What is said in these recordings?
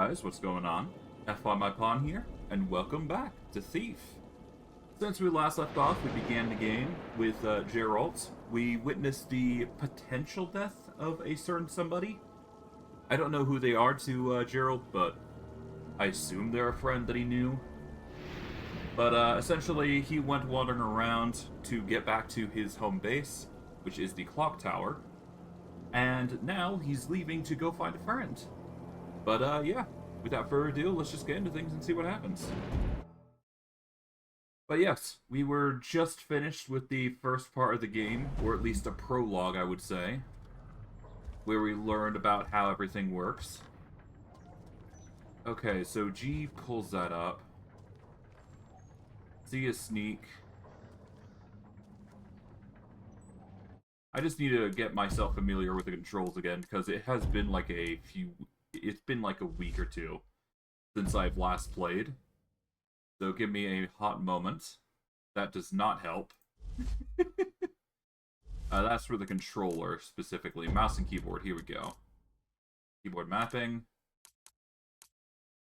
guys, what's going on? FYMyPawn here, and welcome back to Thief. Since we last left off, we began the game with Geralt. We witnessed the potential death of a certain somebody. I don't know who they are to Geralt, but I assume they're a friend that he knew. But essentially, he went wandering around to get back to his home base, which is the clock tower. And now he's leaving to go find a friend. But yeah, without further ado, let's just get into things and see what happens. But yes, we were just finished with the first part of the game, or at least a prologue, I would say, where we learned about how everything works. Okay, so G pulls that up. See a sneak. I just need to get myself familiar with the controls again, because it has been like it's been like a week or two since I've last played. So give me a hot moment. That does not help. That's for the controller, specifically. Mouse and keyboard, here we go. Keyboard mapping.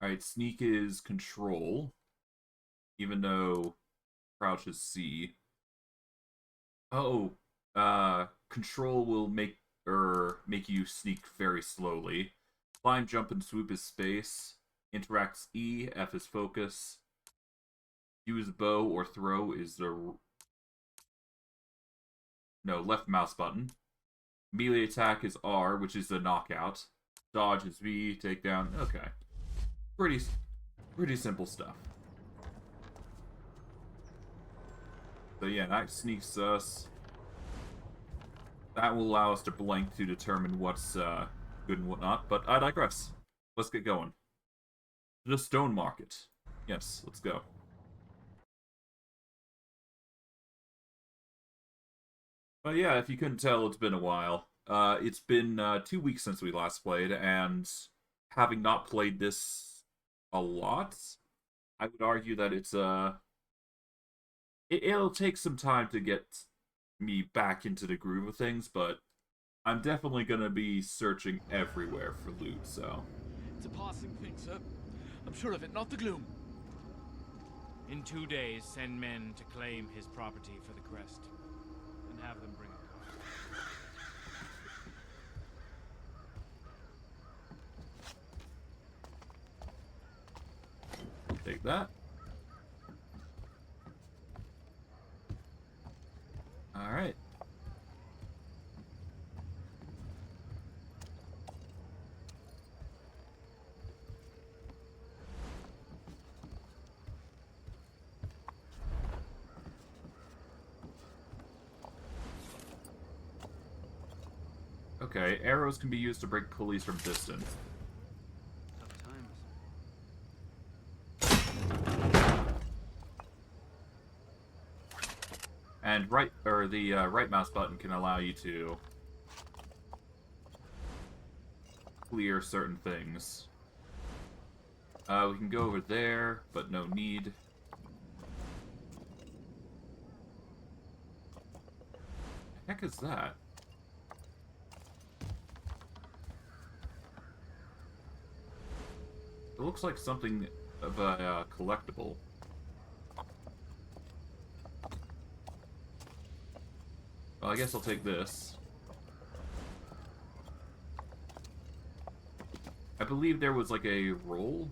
Alright, sneak is control. Even though crouch is C. Oh, control will make you sneak very slowly. Climb, jump, and swoop is space. Interacts E. F is focus. Use bow or throw is the left mouse button. Melee attack is R, which is the knockout. Dodge is V. Takedown. Okay, pretty simple stuff. So yeah, that sneaks us. That will allow us to blank to determine what's good and whatnot, but I digress. Let's get going. The stone market. Yes, let's go. But yeah, if you couldn't tell, it's been a while. It's been 2 weeks since we last played, and having not played this a lot, I would argue that it'll take some time to get me back into the groove of things, but I'm definitely gonna be searching everywhere for loot, so. It's a passing thing, sir. I'm sure of it, not the gloom. In 2 days, send men to claim his property for the crest, and have them bring a car. Take that. Alright. Okay, arrows can be used to break pulleys from distance. Tough times. And the right mouse button can allow you to clear certain things. We can go over there, but no need. The heck is that? It looks like something of a collectible. Well, I guess I'll take this. I believe there was like a roll.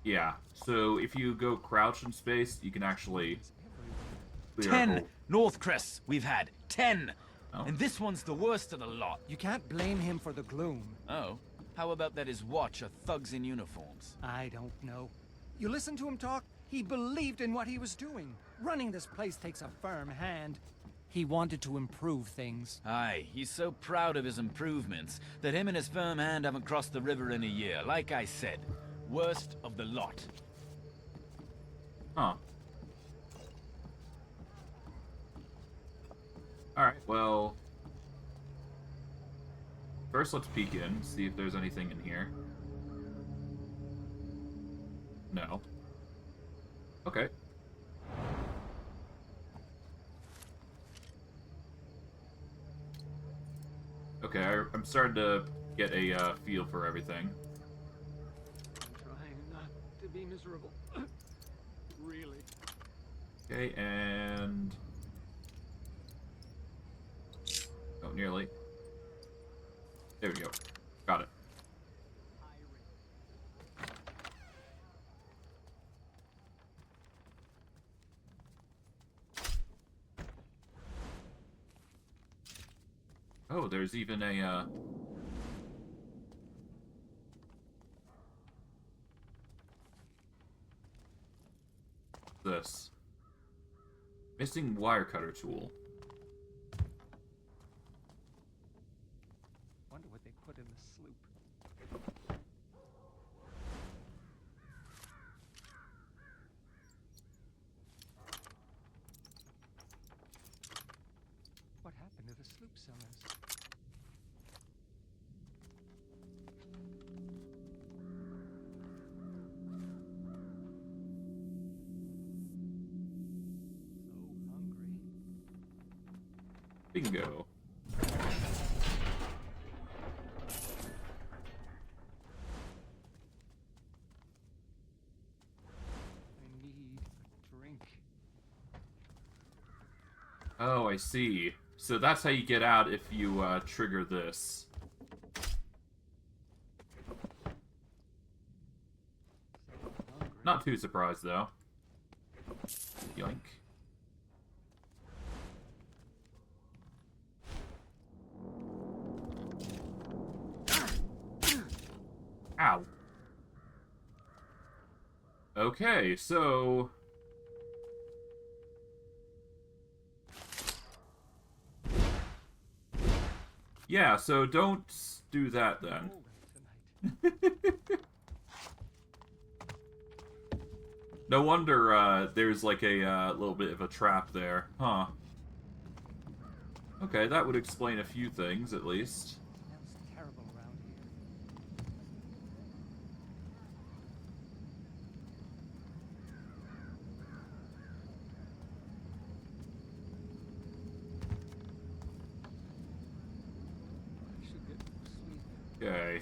Yeah, so if you go crouch in space, you can actually clear a 10 hole. North Crests we've had. 10! Oh. And this one's the worst of the lot. You can't blame him for the gloom. Oh? How about that his watch are thugs in uniforms? I don't know. You listen to him talk, he believed in what he was doing. Running this place takes a firm hand. He wanted to improve things. Aye, he's so proud of his improvements that him and his firm hand haven't crossed the river in a year. Like I said, worst of the lot. Huh. Alright, well... First, let's peek in, see if there's anything in here. No. Okay. Okay, I'm starting to get a feel for everything. to be miserable. Really. Okay, and... Oh, nearly. There we go. Got it. Oh, there's even a, this. Missing wire cutter tool. Wonder what they put in the sloop. What happened to the sloop sellers? So hungry. Bingo. I need a drink. Oh, I see. So that's how you get out if you trigger this. Hungry. Not too surprised, though. Yoink. Ow. Okay, so... Yeah, so don't do that then. Tonight. No wonder there's like a little bit of a trap there. Huh. Okay, that would explain a few things, at least. Smells terrible around here. I should get to sleep. Okay,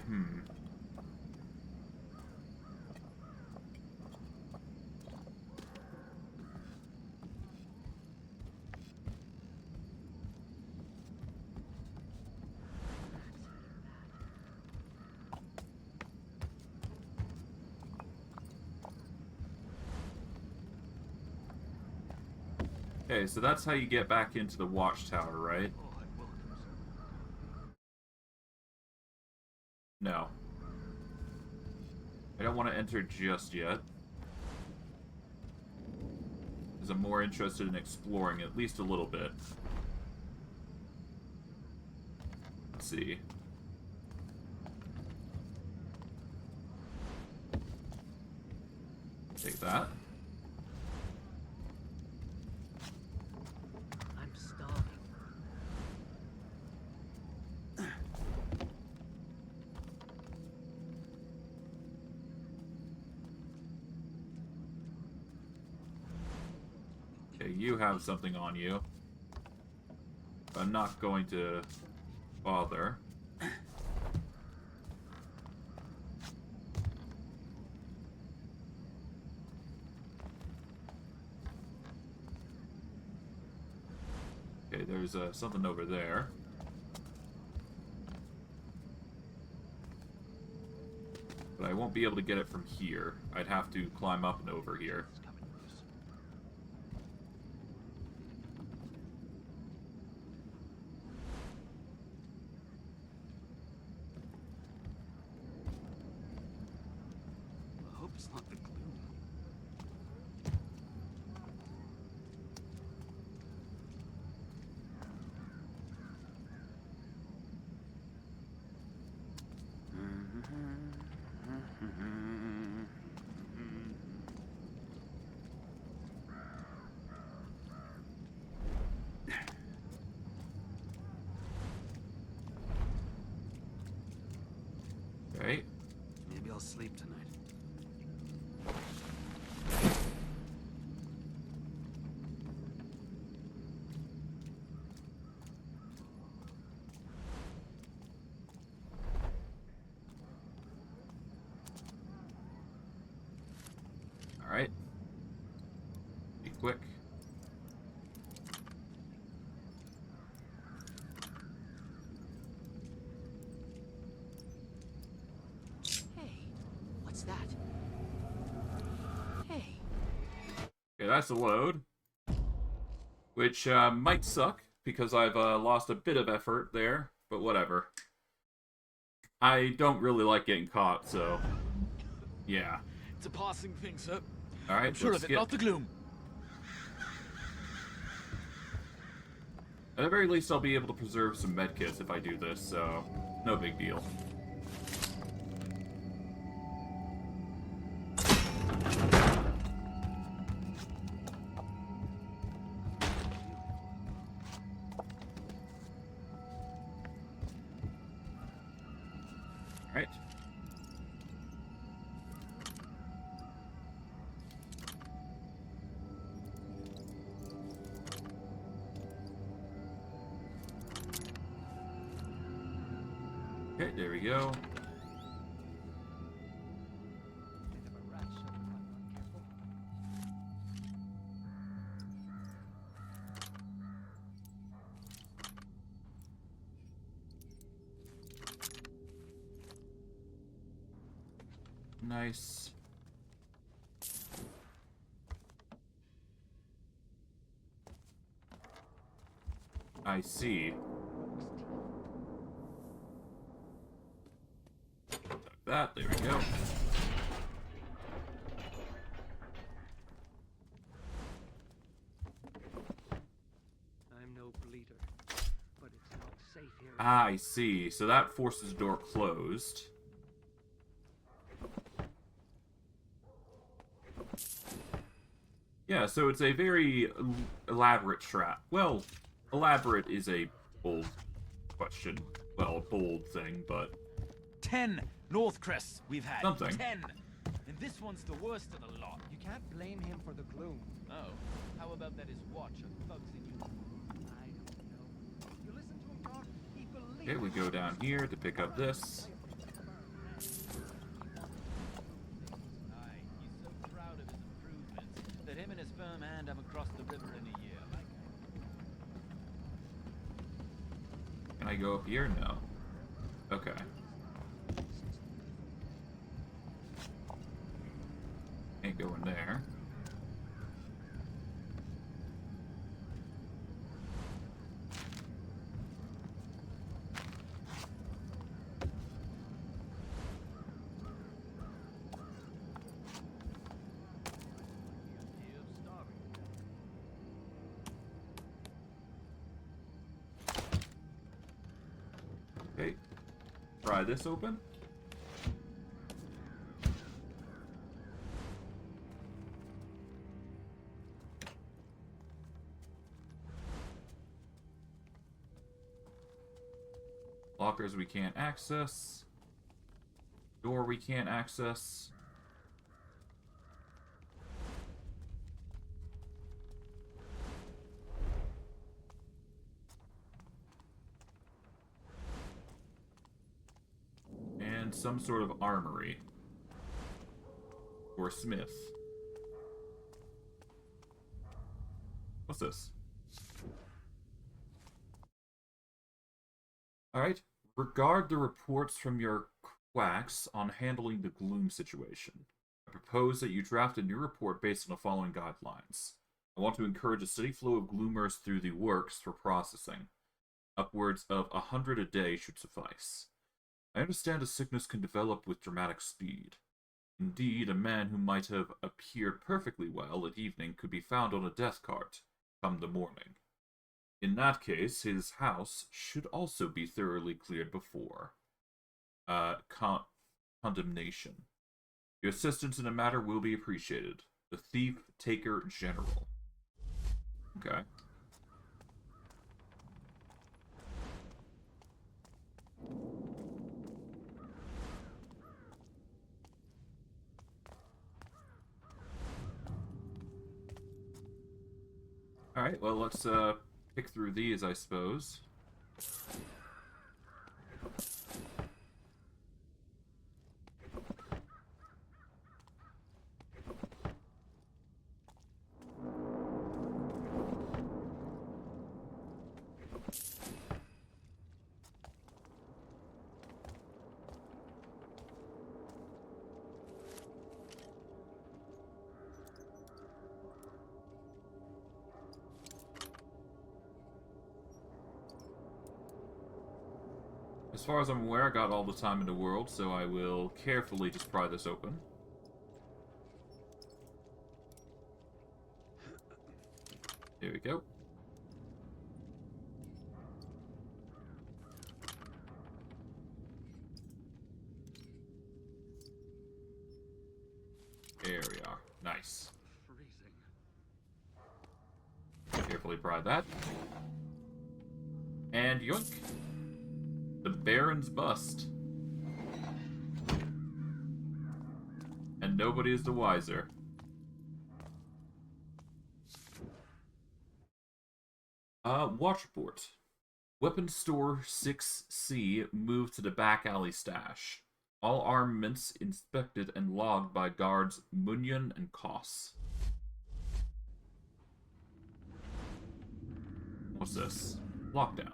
Okay, so that's how you get back into the watchtower, right? No. I don't want to enter just yet. Because I'm more interested in exploring at least a little bit. Let's see. Take that. I'm starving. Okay, you have something on you. I'm not going to bother. Okay, there's something over there. But I won't be able to get it from here. I'd have to climb up and over here. I hope it's not the glue. Okay. Maybe I'll sleep tonight. quick. Hey, what's that? Hey. Okay, that's a load. Which might suck, because I've lost a bit of effort there, but whatever. I don't really like getting caught, so... yeah. It's a passing thing, sir. Alright, I'm sure of it, not the gloom. At the very least, I'll be able to preserve some medkits if I do this, so... no big deal. Alright. Okay, there we go. Nice. I see. Like that, there we go. I'm no bleeder, but it's not safe here. Ah, I see. So that forces the door closed. Yeah, so it's a very elaborate trap. Well, elaborate is a bold question. Well, a bold thing, but... 10 North Crests we've had. Something. 10. And this one's the worst of the lot. You can't blame him for the gloom. Oh, how about that his watch and thugs in you? I don't know. You listen to him talk, he believes... Okay, we go down here to pick up this. Aye, he's so proud of his improvements that him and his firm hand haven't crossed the river in a year. Can I go up here? No. Okay. Ain't going there. Okay. Pry this open. Lockers we can't access. Door we can't access. And some sort of armory. Or smith. What's this? Alright. Regard the reports from your quacks on handling the gloom situation. I propose that you draft a new report based on the following guidelines. I want to encourage a steady flow of gloomers through the works for processing. Upwards of 100 a day should suffice. I understand a sickness can develop with dramatic speed. Indeed, a man who might have appeared perfectly well at evening could be found on a death cart come the morning. In that case, his house should also be thoroughly cleared before condemnation. Your assistance in the matter will be appreciated. The Thief Taker General. Okay. Alright, well, let's pick through these, I suppose. As far as I'm aware, I got all the time in the world, so I will carefully just pry this open. There we go. There we are. Nice. Freezing. Carefully pry that. And yoink. The Baron's bust. And nobody is the wiser. Watch report. Weapons store 6C moved to the back alley stash. All armaments inspected and logged by guards Munyon and Koss. What's this? Lockdown.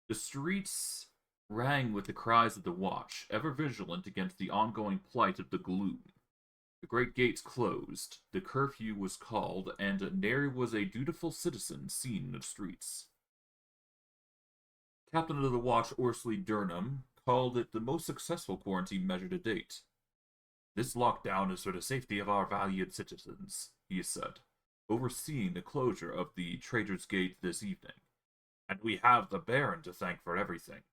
The streets rang with the cries of the watch, ever vigilant against the ongoing plight of the gloom. The great gates closed, the curfew was called, and nary was a dutiful citizen seen in the streets. Captain of the watch Orsley Durham called it the most successful quarantine measure to date. This lockdown is for the safety of our valued citizens, he said, overseeing the closure of the Trader's Gate this evening. And we have the Baron to thank for everything,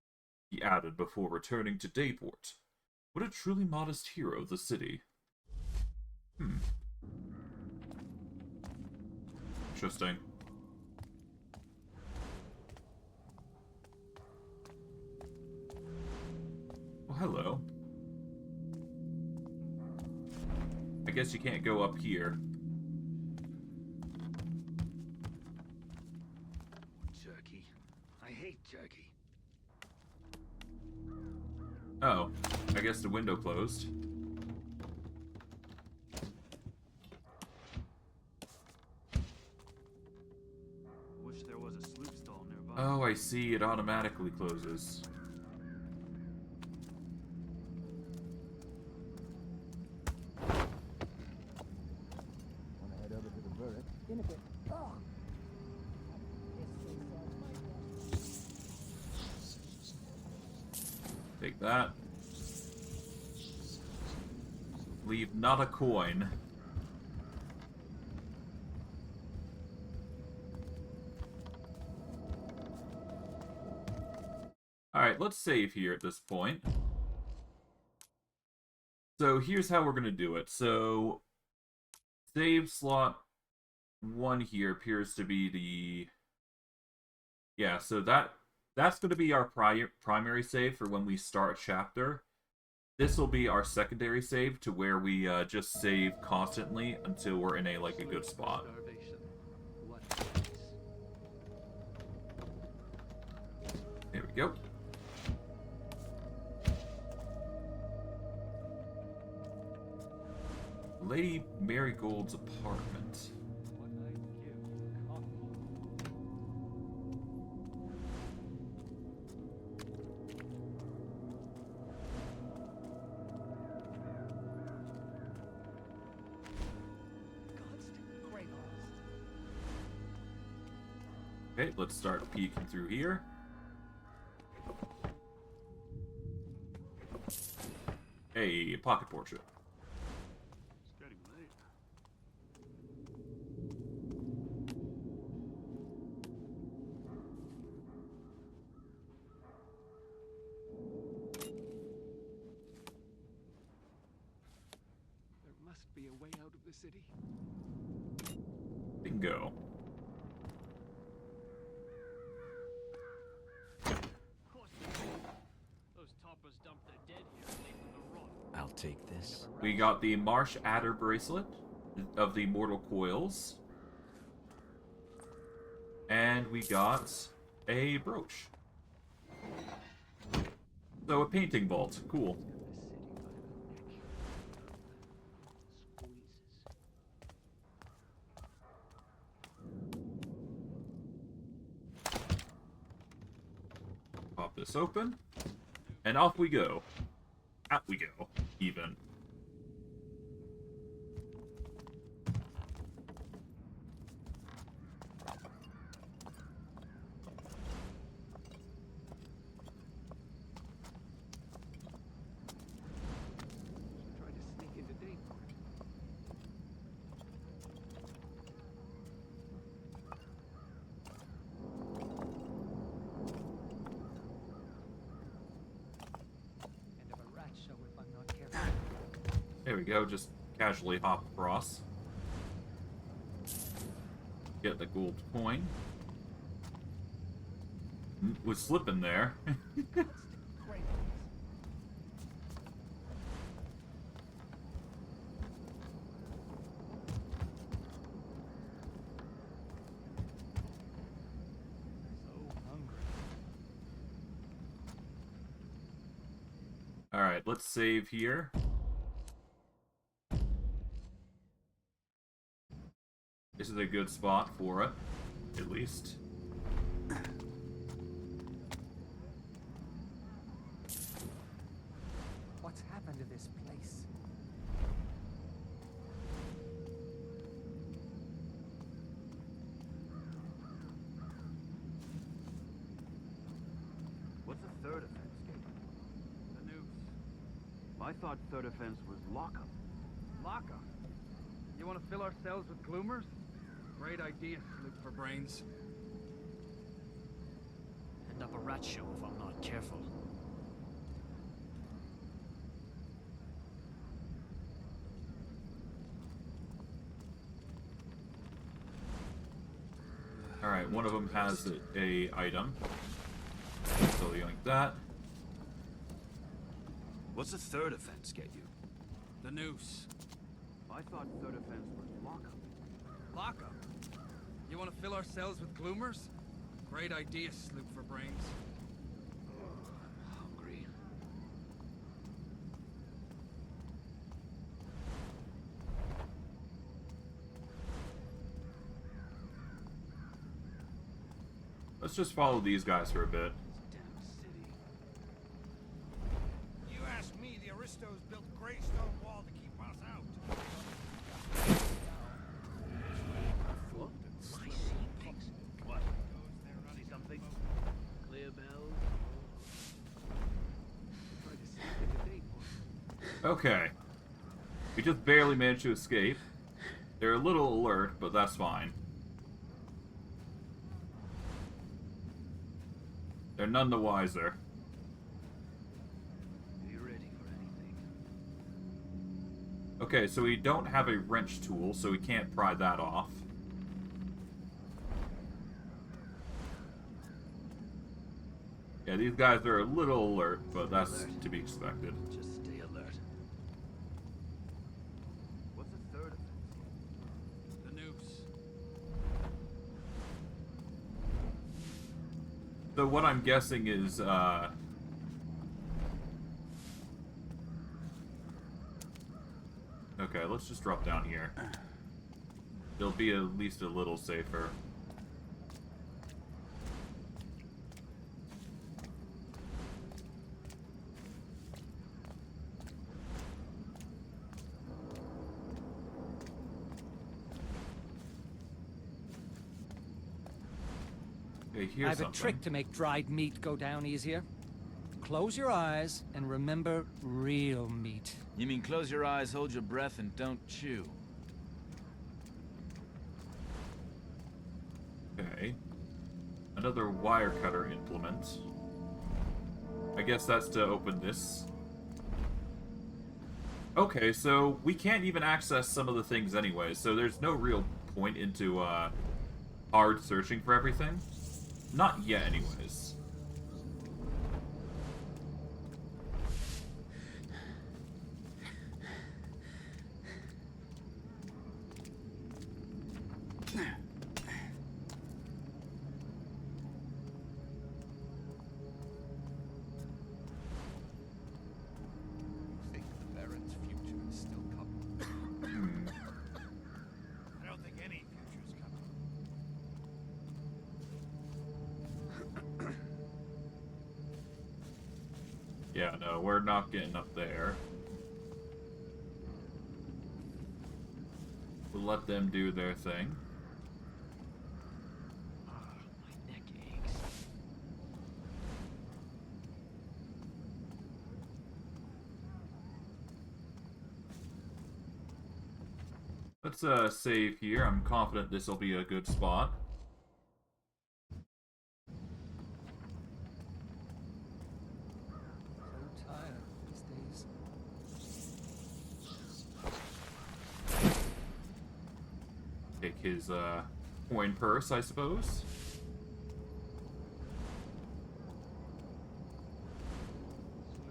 he added before returning to Dayport. What a truly modest hero of the city. Interesting. Well, hello. I guess you can't go up here. Jerky. I hate jerky. Oh, I guess the window closed. Wish there was a sloop stall nearby. Oh, I see. It automatically closes. Take that. Leave not a coin. Alright, let's save here at this point. So here's how we're going to do it. So, save slot 1 here appears to be the... Yeah, so that's going to be our primary save for when we start a chapter. This will be our secondary save to where we just save constantly until we're in a good spot. Starvation. What There we go. Lady Marigold's apartment. What I give coffee. Constant great host. Okay, let's start peeking through here. Hey, pocket portrait. It's getting late. There must be a way out of the city. Bingo. Of course they did. Those toppers dumped their dead here and leave them to rot. I'll take this. We got the Marsh Adder bracelet of the Mortal Coils. And we got a brooch. So a painting vault. Cool. Pop this open. And off we go. Out we go, even. There we go, just casually hop across. Get the gold coin. Was slipping there. Great. So hungry. Alright, let's save here. This is a good spot for it, at least. What's happened to this place? What's a third offense, Gabe? The noose. I thought third offense was lockup. Lockup? You want to fill our cells with gloomers? Great idea, Luke for brains. End up a rat show if I'm not careful. Alright, one of them has a item. So like that. What's a third offense get you? The noose. I thought third offense was lockup. Lockup? You want to fill our cells with gloomers? Great idea, Luke for brains. Hungry. Let's just follow these guys for a bit. Damn city. You ask me, the Aristos built a gray stone wall to keep us out. My sea pigs. What? See something? Clear bells. Try to see if the day more. Okay. We just barely managed to escape. They're a little alert, but that's fine. They're none the wiser. Are you ready for anything? Okay, so we don't have a wrench tool, so we can't pry that off. Yeah, these guys are a little alert, but that's to be expected. Just stay alert. What's a third offense? The noose. So what I'm guessing is, okay, let's just drop down here. They'll be at least a little safer. Okay, I here's have a something. trick to make dried meat go down easier. Close your eyes and remember real meat. You mean close your eyes, hold your breath, and don't chew? Okay. Another wire cutter implement. I guess that's to open this. Okay, so we can't even access some of the things anyway, so there's no real point into hard searching for everything. Not yet, anyways. Think the Baron's future is still coming. I don't think any future is coming. Yeah, no, we're not getting up there. We'll let them do their thing. My neck aches. Let's save here. I'm confident this will be a good spot. So tired these days. take his coin purse, I suppose.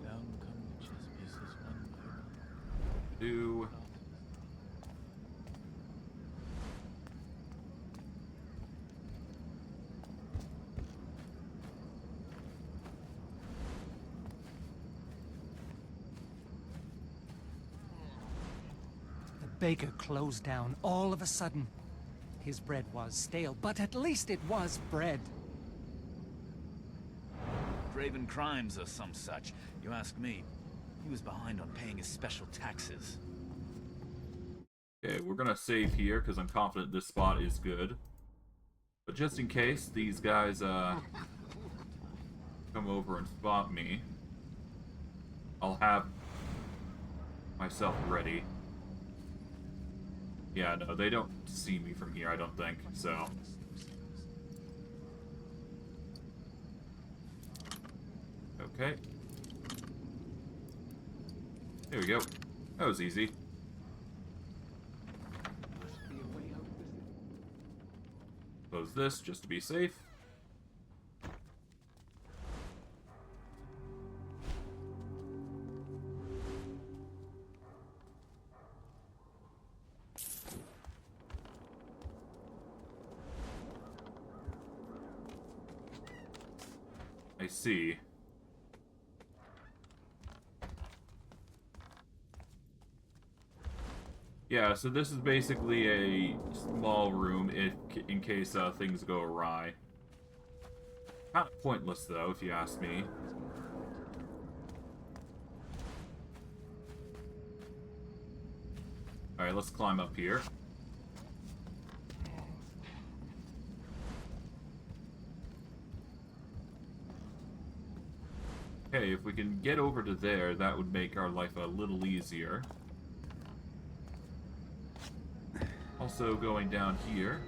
Down come the chess pieces one by one. Do. The baker closed down all of a sudden. His bread was stale, but at least it was bread. Craven crimes or some such. You ask me. He was behind on paying his special taxes. Okay, we're gonna save here because I'm confident this spot is good. But just in case these guys come over and spot me, I'll have myself ready. Yeah, no, they don't see me from here, I don't think, so. Okay. There we go. That was easy. Close this just to be safe. I see. Yeah, so this is basically a small room in case things go awry. Kind of pointless, though, if you ask me. Alright, let's climb up here. Okay, if we can get over to there, that would make our life a little easier. Also going down here,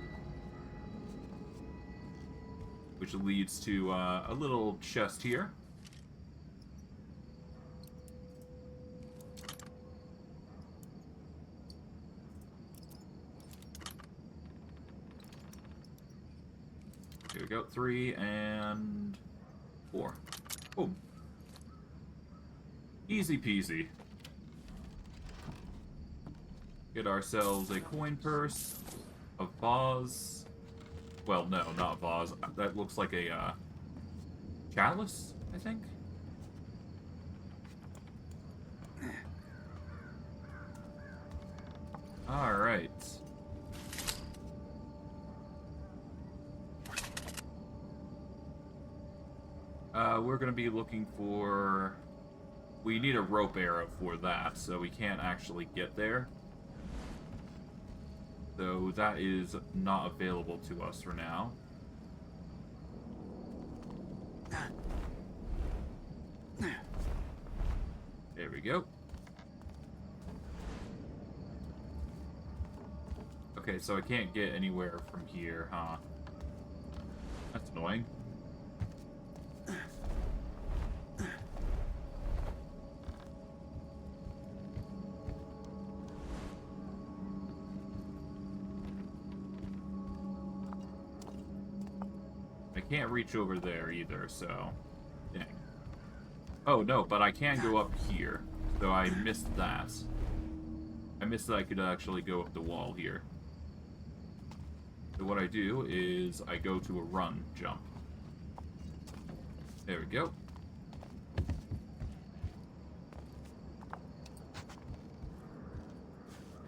which leads to a little chest here. Here we go, 3 and 4. Boom. Easy peasy. Get ourselves a coin purse, a vase. Well, no, not vase. That looks like a chalice, I think. All right. We're gonna be looking for. We need a rope arrow for that, so we can't actually get there. So that is not available to us for now. There we go. Okay, so I can't get anywhere from here, huh? That's annoying. Can't reach over there either, so dang. Oh no, but I can go up here, so I missed that. I missed that I could actually go up the wall here. So what I do is I go to a run jump. There we go.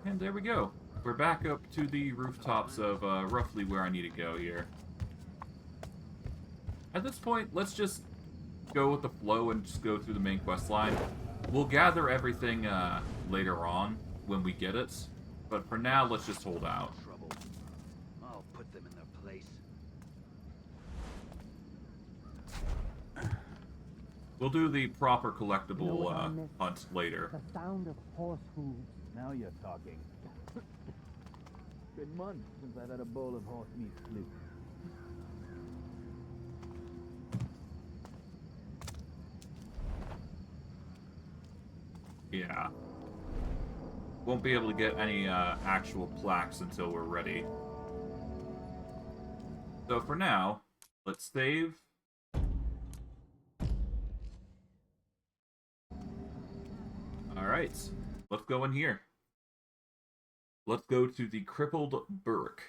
And there we go. We're back up to the rooftops of roughly where I need to go here. At this point, let's just go with the flow and just go through the main quest line. We'll gather everything later on when we get it, but for now, let's just hold out. Trouble. I'll put them in their place. We'll do the proper collectible hunt later. The sound of horse hooves. Now you're talking. Good month since I've had a bowl of horse meat stew. Yeah. Won't be able to get any actual plaques until we're ready. So for now, let's save. Alright, let's go in here. Let's go to the Crippled Burke.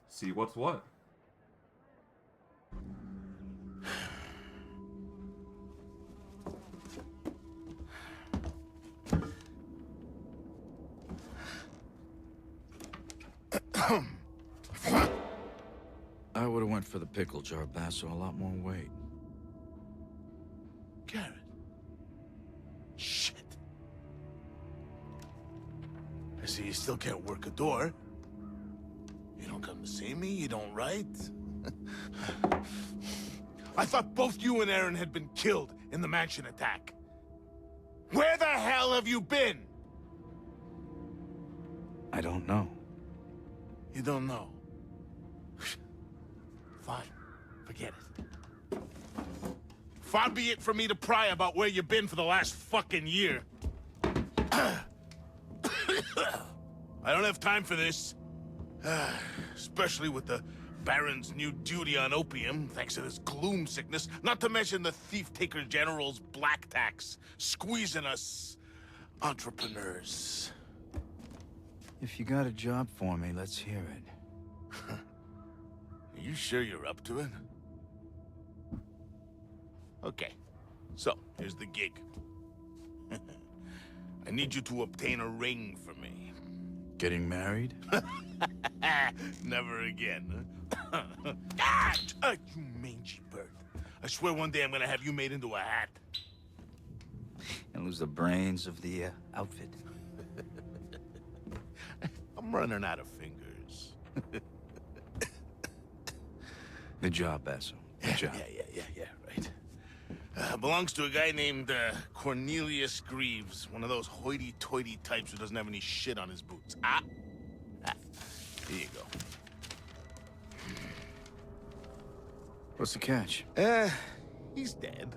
See what's what. I would have went for the pickle jar, Basso. A lot more weight. Garrett. Shit. I see you still can't work a door. You don't come to see me, you don't write. I thought both you and Aaron had been killed in the mansion attack. Where the hell have you been? I don't know. You don't know. Fine. Forget it. Far be it for me to pry about where you've been for the last fucking year. I don't have time for this. Especially with the Baron's new duty on opium, thanks to this gloom sickness, not to mention the thief-taker general's black tax, squeezing us entrepreneurs. If you got a job for me, let's hear it. Are you sure you're up to it? Okay, so here's the gig. I need you to obtain a ring for me. Getting married? Never again, huh? You mangy bird. I swear one day I'm gonna have you made into a hat. And lose the brains of the outfit. I'm running out of fingers. Good job, Basso. Good job. Yeah, right. Belongs to a guy named Cornelius Greaves, one of those hoity-toity types who doesn't have any shit on his boots. Here you go. What's the catch? He's dead.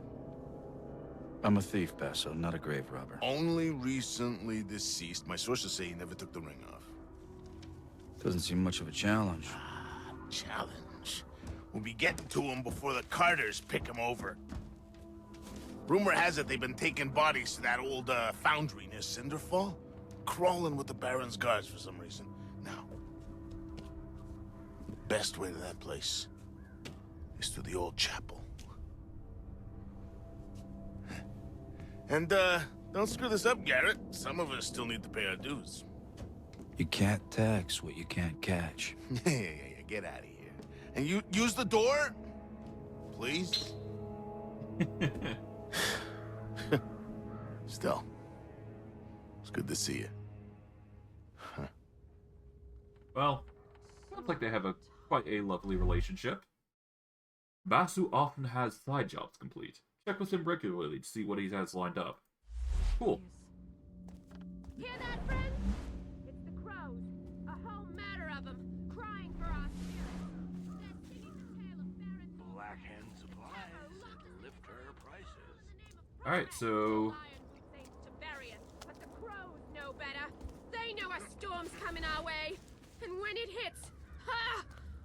I'm a thief, Basso, not a grave robber. Only recently deceased. My sources say he never took the ring off. Doesn't seem much of a challenge. Challenge. We'll be getting to him before the Carters pick him over. Rumor has it they've been taking bodies to that old foundry near Cinderfall. Crawling with the Baron's guards for some reason. Now, the best way to that place is through the old chapel. And, don't screw this up, Garrett. Some of us still need to pay our dues. You can't tax what you can't catch. Yeah. Get out of here. And you use the door? Please? Still, it's good to see you. Well, sounds like they have quite a lovely relationship. Basu often has side jobs complete. Check with him regularly to see what he has lined up. Cool. Hear that, friends? It's the crows. A whole matter of them, crying for our spirits. They're singing the tale of Baron... Black Hand Supplies, lift her prices. Alright, so... But the crows know better. They know a storm's coming our way. And when it hits,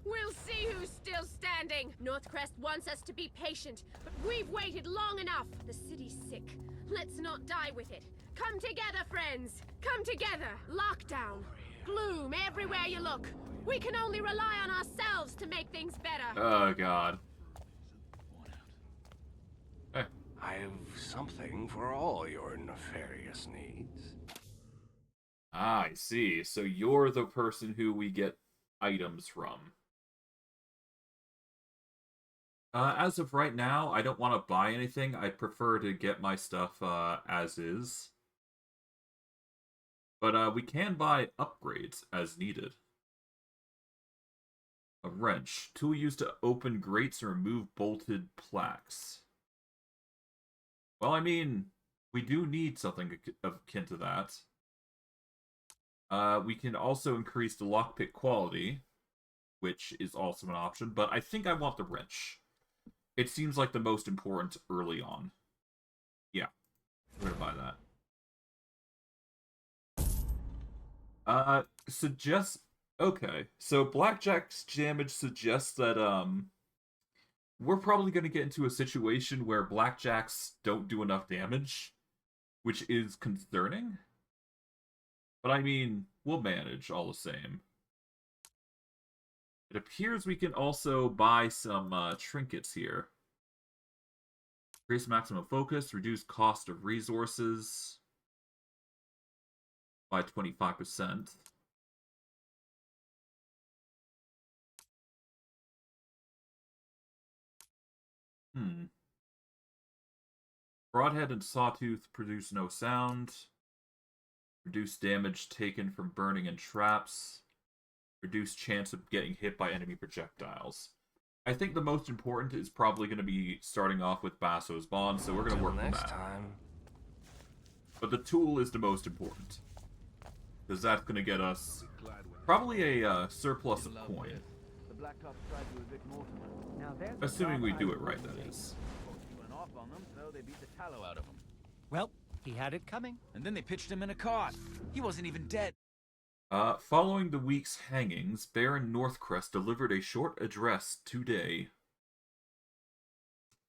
we'll see who's still standing. Northcrest wants us to be patient, but we've waited long enough. The city's sick. Let's not die with it. Come together, friends. Come together. Lockdown. Gloom everywhere you look. We can only rely on ourselves to make things better. Oh, God. Hey. I have something for all your nefarious needs. Ah, I see. So you're the person who we get items from. As of right now, I don't want to buy anything. I prefer to get my stuff as is. But we can buy upgrades as needed. A wrench. Tool used to open grates and remove bolted plaques. Well, I mean, we do need something akin to that. We can also increase the lockpick quality, which is also an option, but I think I want the wrench. It seems like the most important early on. Yeah, we're gonna buy that. Okay, so Blackjack's damage suggests that, we're probably going to get into a situation where Blackjacks don't do enough damage, which is concerning. But I mean, we'll manage all the same. It appears we can also buy some trinkets here. Increase maximum focus, reduce cost of resources by 25%. Broadhead and Sawtooth produce no sound. Reduce damage taken from burning and traps. Reduce chance of getting hit by enemy projectiles. I think the most important is probably going to be starting off with Basso's Bond, so we're going to work on that. But the tool is the most important. Because that's going to get us probably a surplus of coin. Assuming we do it right, that is. Well, he had it coming. And then they pitched him in a cart. He wasn't even dead. Following the week's hangings, Baron Northcrest delivered a short address today.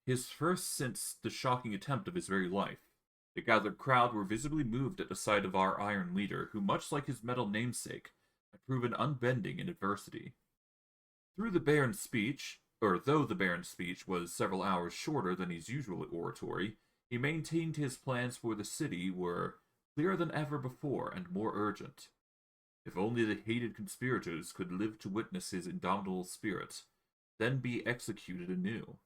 His first since the shocking attempt of his very life. The gathered crowd were visibly moved at the sight of our iron leader, who, much like his metal namesake, had proven unbending in adversity. Though the Baron's speech was several hours shorter than his usual oratory, he maintained his plans for the city were clearer than ever before and more urgent. If only the hated conspirators could live to witness his indomitable spirit, then be executed anew.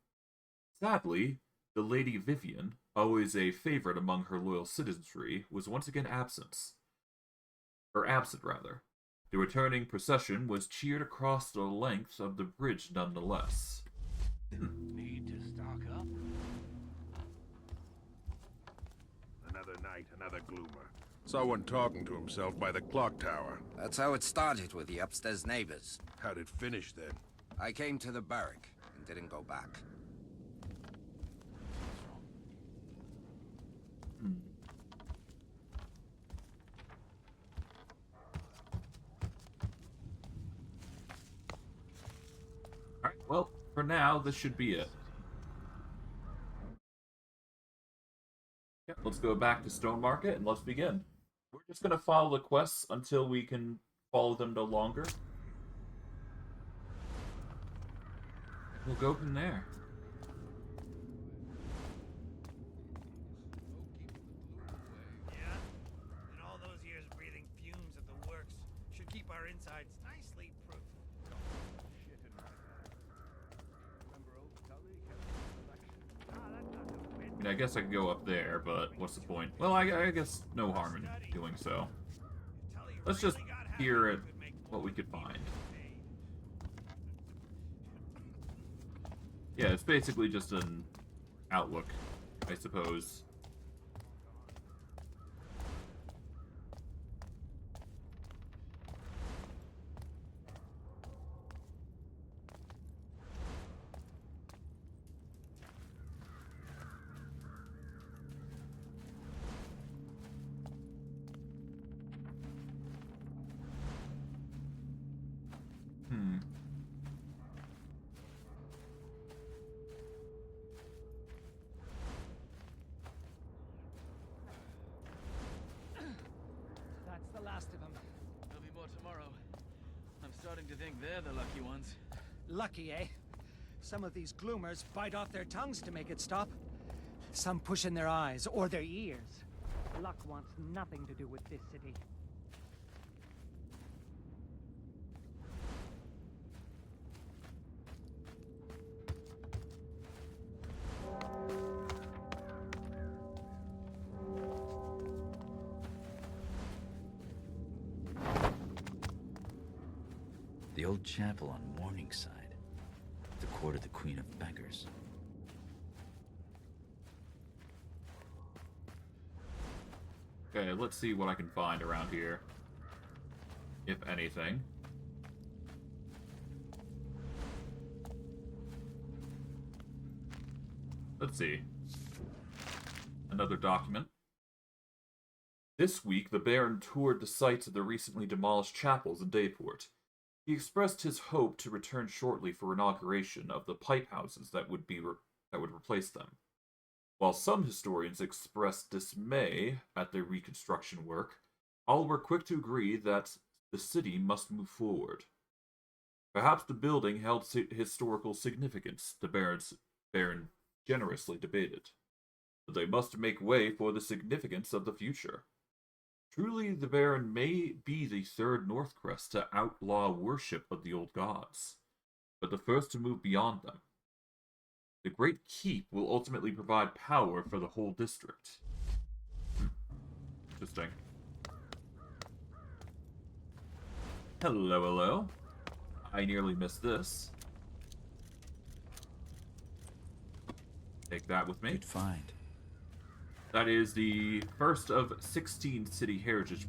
Sadly, the Lady Vivian, always a favorite among her loyal citizenry, was once again absent. The returning procession was cheered across the length of the bridge nonetheless. Need to stock up? Another night, another gloomer. Saw one talking to himself by the clock tower. That's how it started with the upstairs neighbors. How'd it finish then? I came to the barrack and didn't go back. Alright, well, for now, this should be it. Yeah, let's go back to Stone Market and let's begin. We're just going to follow the quests until we can follow them no longer. We'll go from there. Yeah, and all those years breathing fumes of the works should keep our insides nicely proof. I mean, I guess I could go up there, but what's the point? Well, I guess no harm in doing so. Let's just peer at what we could find. Yeah, it's basically just an outlook, I suppose. That's the last of them. There'll be more tomorrow. I'm starting to think they're the lucky ones. Lucky, eh? Some of these gloomers bite off their tongues to make it stop. Some push in their eyes or their ears. Luck wants nothing to do with this city. The old chapel on Morningside. The court of the Queen of Beggars. Okay, let's see what I can find around here. If anything. Let's see. Another document. This week, the Baron toured the sites of the recently demolished chapels in Dayport. He expressed his hope to return shortly for inauguration of the pipe houses that would replace them. While some historians expressed dismay at their reconstruction work, all were quick to agree that the city must move forward. Perhaps the building held historical significance, the Baron generously debated. But they must make way for the significance of the future. Truly, the Baron may be the third Northcrest to outlaw worship of the old gods, but the first to move beyond them. The Great Keep will ultimately provide power for the whole district. Interesting. Hello, hello. I nearly missed this. Take that with me. Good find. That is the first of 16 city heritage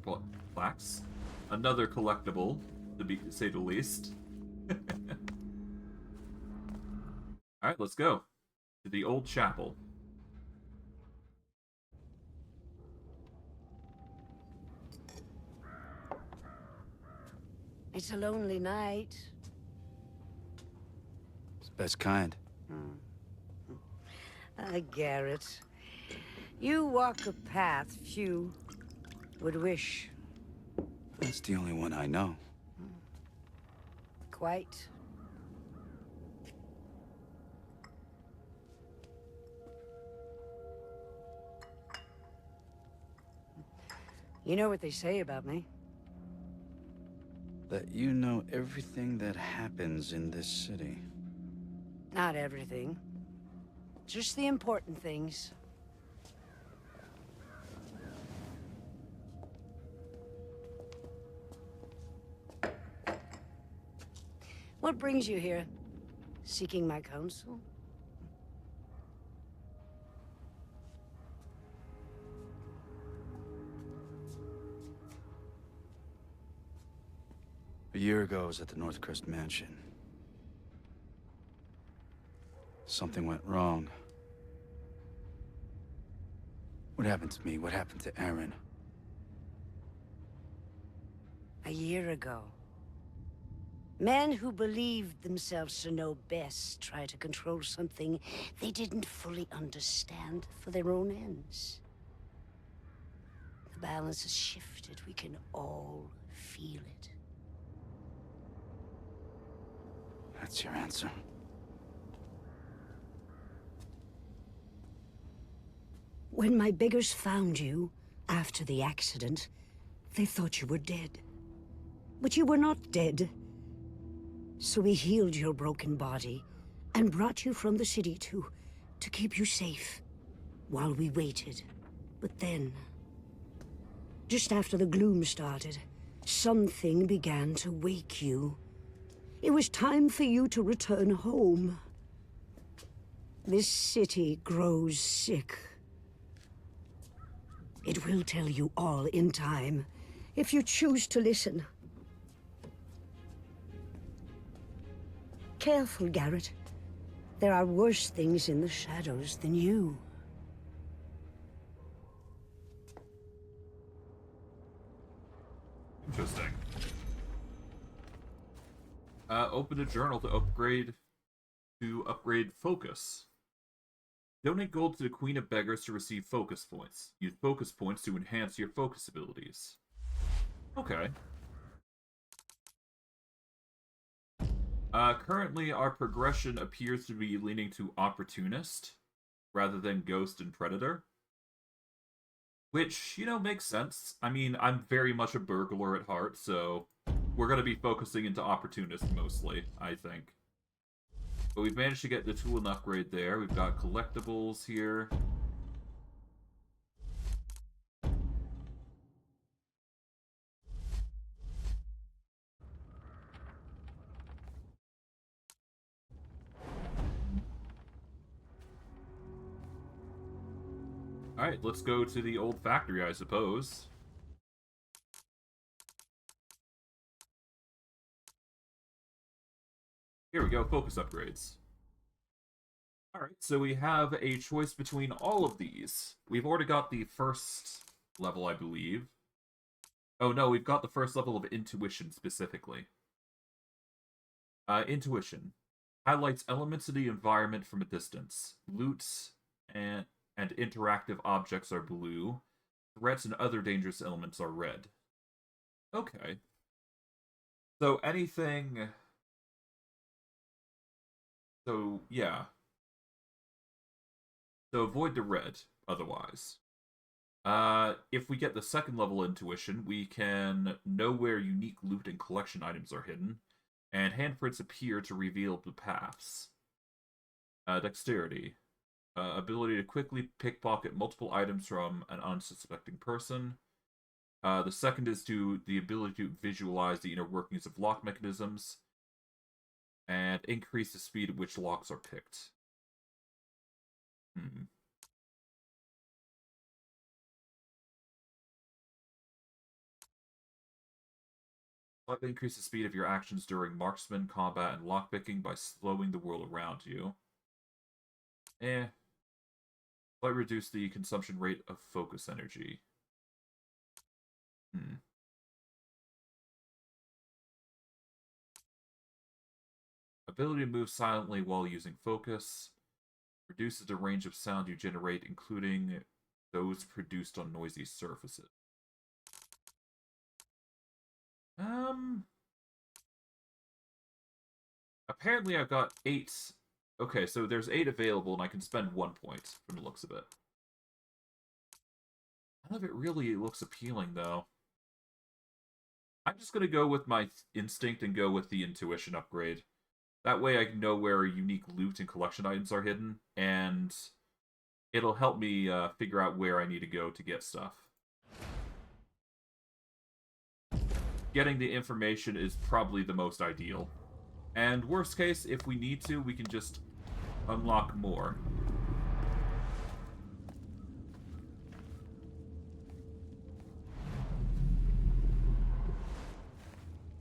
plaques. Another collectible, to say the least. Alright, let's go. To the old chapel. It's a lonely night. It's the best kind. Garrett. You walk a path few would wish. That's the only one I know. Quite. You know what they say about me? That you know everything that happens in this city. Not everything. Just the important things. What brings you here? Seeking my counsel? A year ago, I was at the Northcrest Mansion. Something went wrong. What happened to me? What happened to Aaron? A year ago. Men who believed themselves to know best try to control something they didn't fully understand for their own ends. The balance has shifted. We can all feel it. That's your answer. When my beggars found you, after the accident, they thought you were dead. But you were not dead. So we healed your broken body and brought you from the city to keep you safe while we waited. But then, just after the gloom started, something began to wake you. It was time for you to return home. This city grows sick. It will tell you all in time, if you choose to listen. Careful, Garrett. There are worse things in the shadows than you. Interesting. Open a journal to upgrade focus. Donate gold to the Queen of Beggars to receive focus points. Use focus points to enhance your focus abilities. Okay. Currently, our progression appears to be leaning to Opportunist, rather than Ghost and Predator. Which, you know, makes sense. I mean, I'm very much a burglar at heart, so we're going to be focusing into Opportunist mostly, I think. But we've managed to get the tool and upgrade there. We've got collectibles here. Alright, let's go to the old factory, I suppose. Here we go, focus upgrades. Alright, so we have a choice between all of these. We've already got the first level, I believe. Oh no, we've got the first level of intuition specifically. Intuition. Highlights elements of the environment from a distance. Loot and interactive objects are blue. Threats and other dangerous elements are red. Okay. So anything... So, yeah. So avoid the red, otherwise. If we get the second level intuition, we can know where unique loot and collection items are hidden, and handprints appear to reveal the paths. Dexterity. Ability to quickly pickpocket multiple items from an unsuspecting person. The second is the ability to visualize the inner workings of lock mechanisms, and increase the speed at which locks are picked. Slightly increase the speed of your actions during marksman, combat, and lockpicking by slowing the world around you. Slightly reduce the consumption rate of focus energy. Ability to move silently while using focus. Reduces the range of sound you generate, including those produced on noisy surfaces. Apparently I've got 8. Okay, so there's 8 available, and I can spend 1 point from the looks of it. None of it really looks appealing, though. I'm just going to go with my instinct and go with the intuition upgrade. That way I can know where unique loot and collection items are hidden, and it'll help me figure out where I need to go to get stuff. Getting the information is probably the most ideal. And worst case, if we need to, we can just unlock more.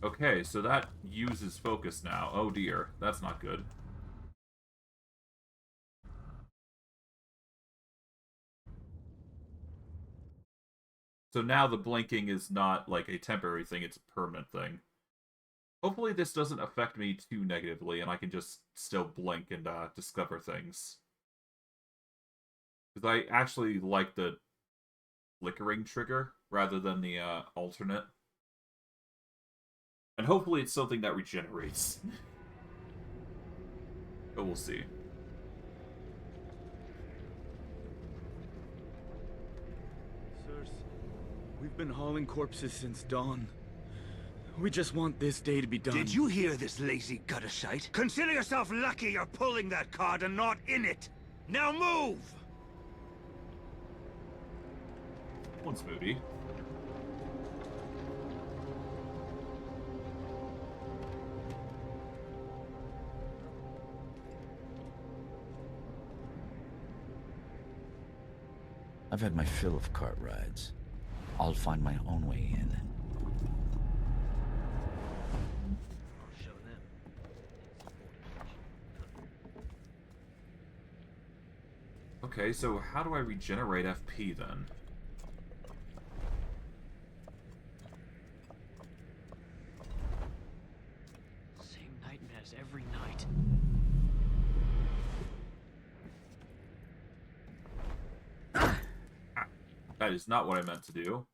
Okay, so that uses focus now. Oh dear, that's not good. So now the blinking is not like a temporary thing, it's a permanent thing. Hopefully this doesn't affect me too negatively, and I can just still blink and discover things. Because I actually like the flickering trigger rather than the alternate. And hopefully it's something that regenerates. But we'll see. Sirs, we've been hauling corpses since dawn. We just want this day to be done. Did you hear this lazy gutter shite? Consider yourself lucky you're pulling that card and not in it. Now move! Once moody. I've had my fill of cart rides. I'll find my own way in. Okay, so how do I regenerate FP then? Same nightmares every night. That is not what I meant to do.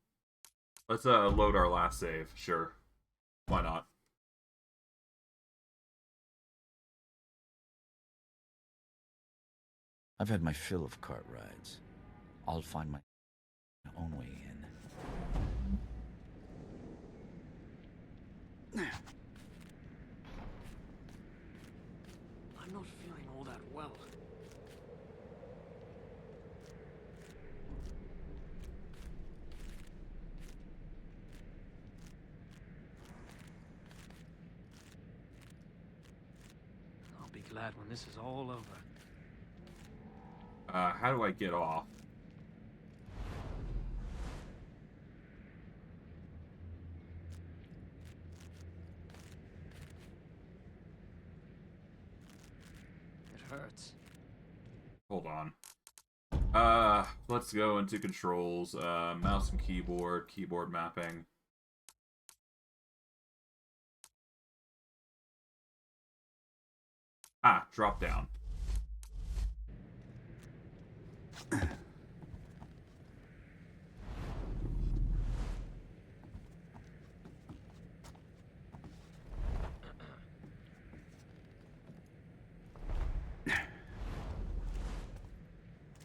Let's load our last save. Sure. Why not? I've had my fill of cart rides. I'll find my own way in. I'm not feeling all that well. I'll be glad when this is all over. How do I get off? It hurts. Hold on. Let's go into controls, mouse and keyboard mapping. Ah, drop down.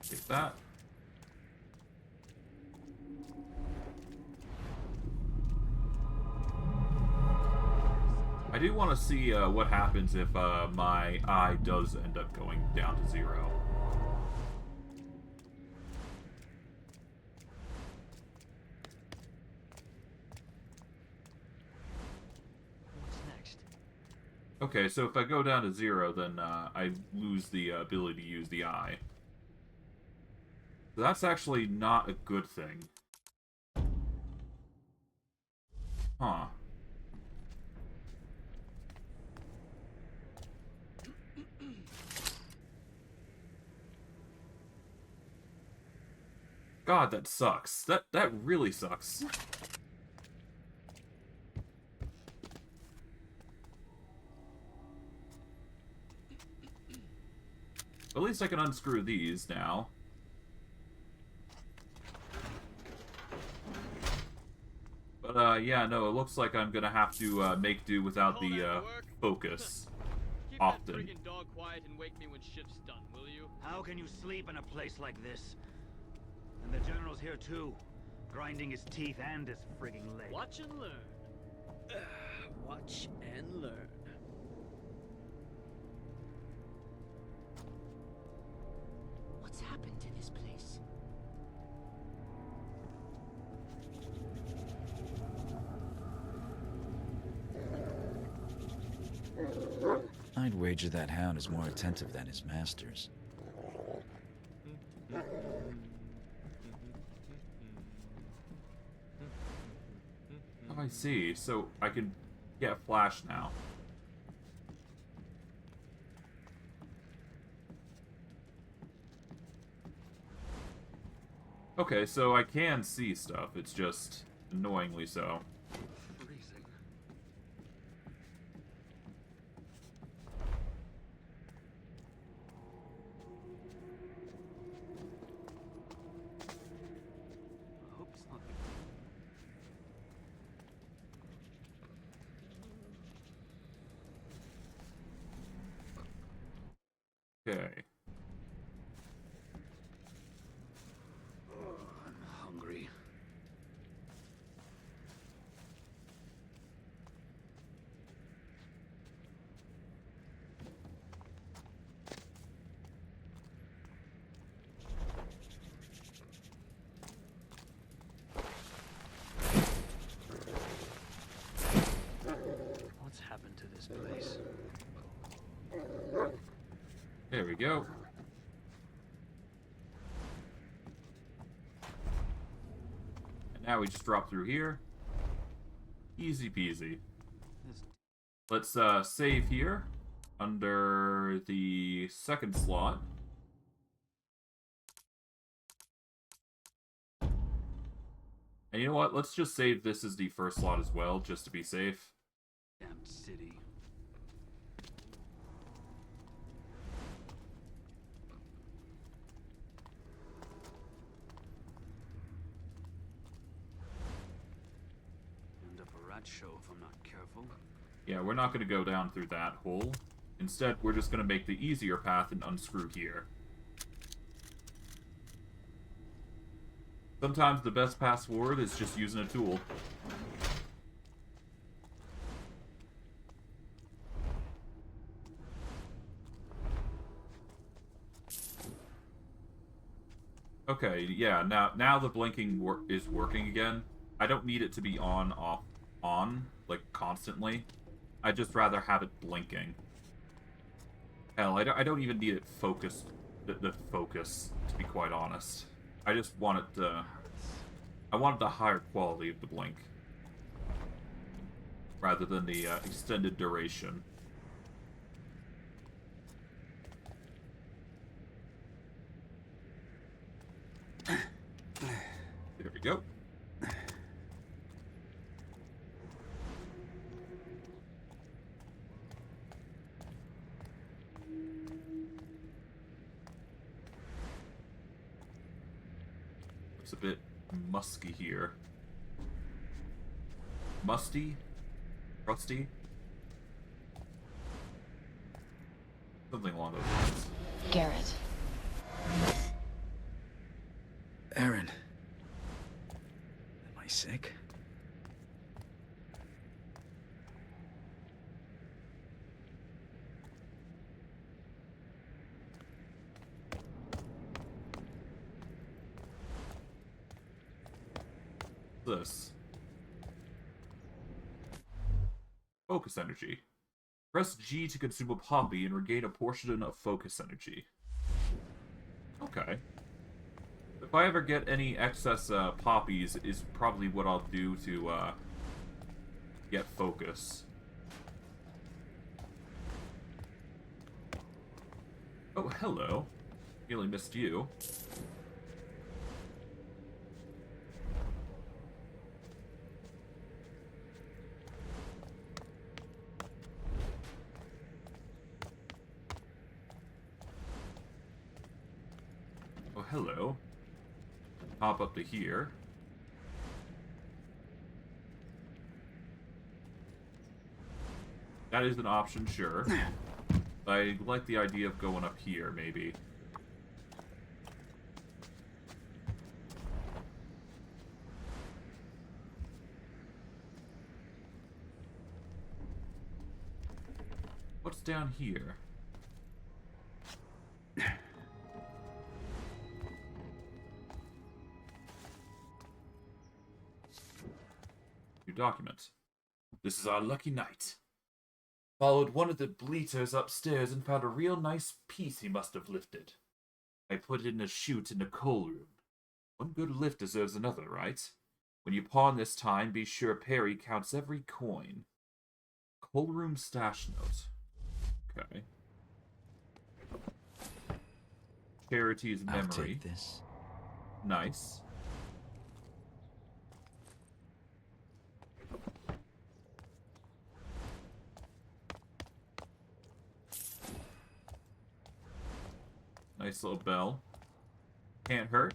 Take that. I do want to see what happens if my eye does end up going down to 0. What's next? Okay, so if I go down to 0, then I lose the ability to use the eye. So that's actually not a good thing. Huh. God, that sucks. That really sucks. At least I can unscrew these now. But, yeah, no, it looks like I'm gonna have to make do without the focus often. Keep that friggin' dog quiet and wake me when shift's done, will you? How can you sleep in a place like this? And the general's here too, grinding his teeth and his frigging leg. Watch and learn. Watch and learn. What's happened to this place? I'd wager that hound is more attentive than his masters. Oh, I see. So I can get flash now. Okay, so I can see stuff. It's just annoyingly so. Freezing. I hope it's not the... Okay. I'm hungry. What's happened to this place? There we go. And now we just drop through here. Easy peasy. Let's save here under the second slot. And you know what? Let's just save this as the first slot as well, just to be safe. Damn city. End up a rat show if I'm not careful. Yeah, we're not going to go down through that hole. Instead, we're just going to make the easier path and unscrew here. Sometimes the best path forward is just using a tool. Okay, yeah, now the blinking is working again. I don't need it to be on, off, on, like, constantly. I'd just rather have it blinking. Hell, I don't even need it focused, the focus, to be quite honest. I just want it to... I wanted the higher quality of the blink. Rather than the extended duration. There we go. Looks a bit musky here. Musty? Rusty? Something along those lines. Garrett. Aaron. Am I sick? This. Focus energy. Press G to consume a poppy and regain a portion of focus energy. Okay. If I ever get any excess poppies, is probably what I'll do to get focus. Oh, hello. Nearly missed you. Oh, hello. Hop up to here. That is an option, sure. I like the idea of going up here, maybe. What's down here? Your document. This is our lucky night. Followed one of the bleaters upstairs and found a real nice piece he must have lifted. I put it in a chute in the coal room. One good lift deserves another, right? When you pawn this time, be sure Perry counts every coin. Coal room stash note. Okay. Charity's memory. I'll take this. Nice. Nice little bell. Can't hurt.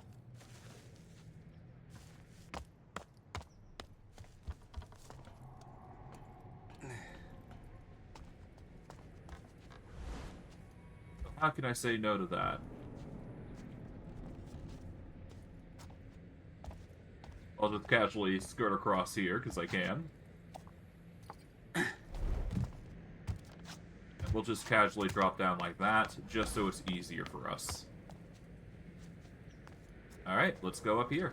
How can I say no to that? I'll just casually skirt across here, because I can. We'll just casually drop down like that, just so it's easier for us. Alright, let's go up here.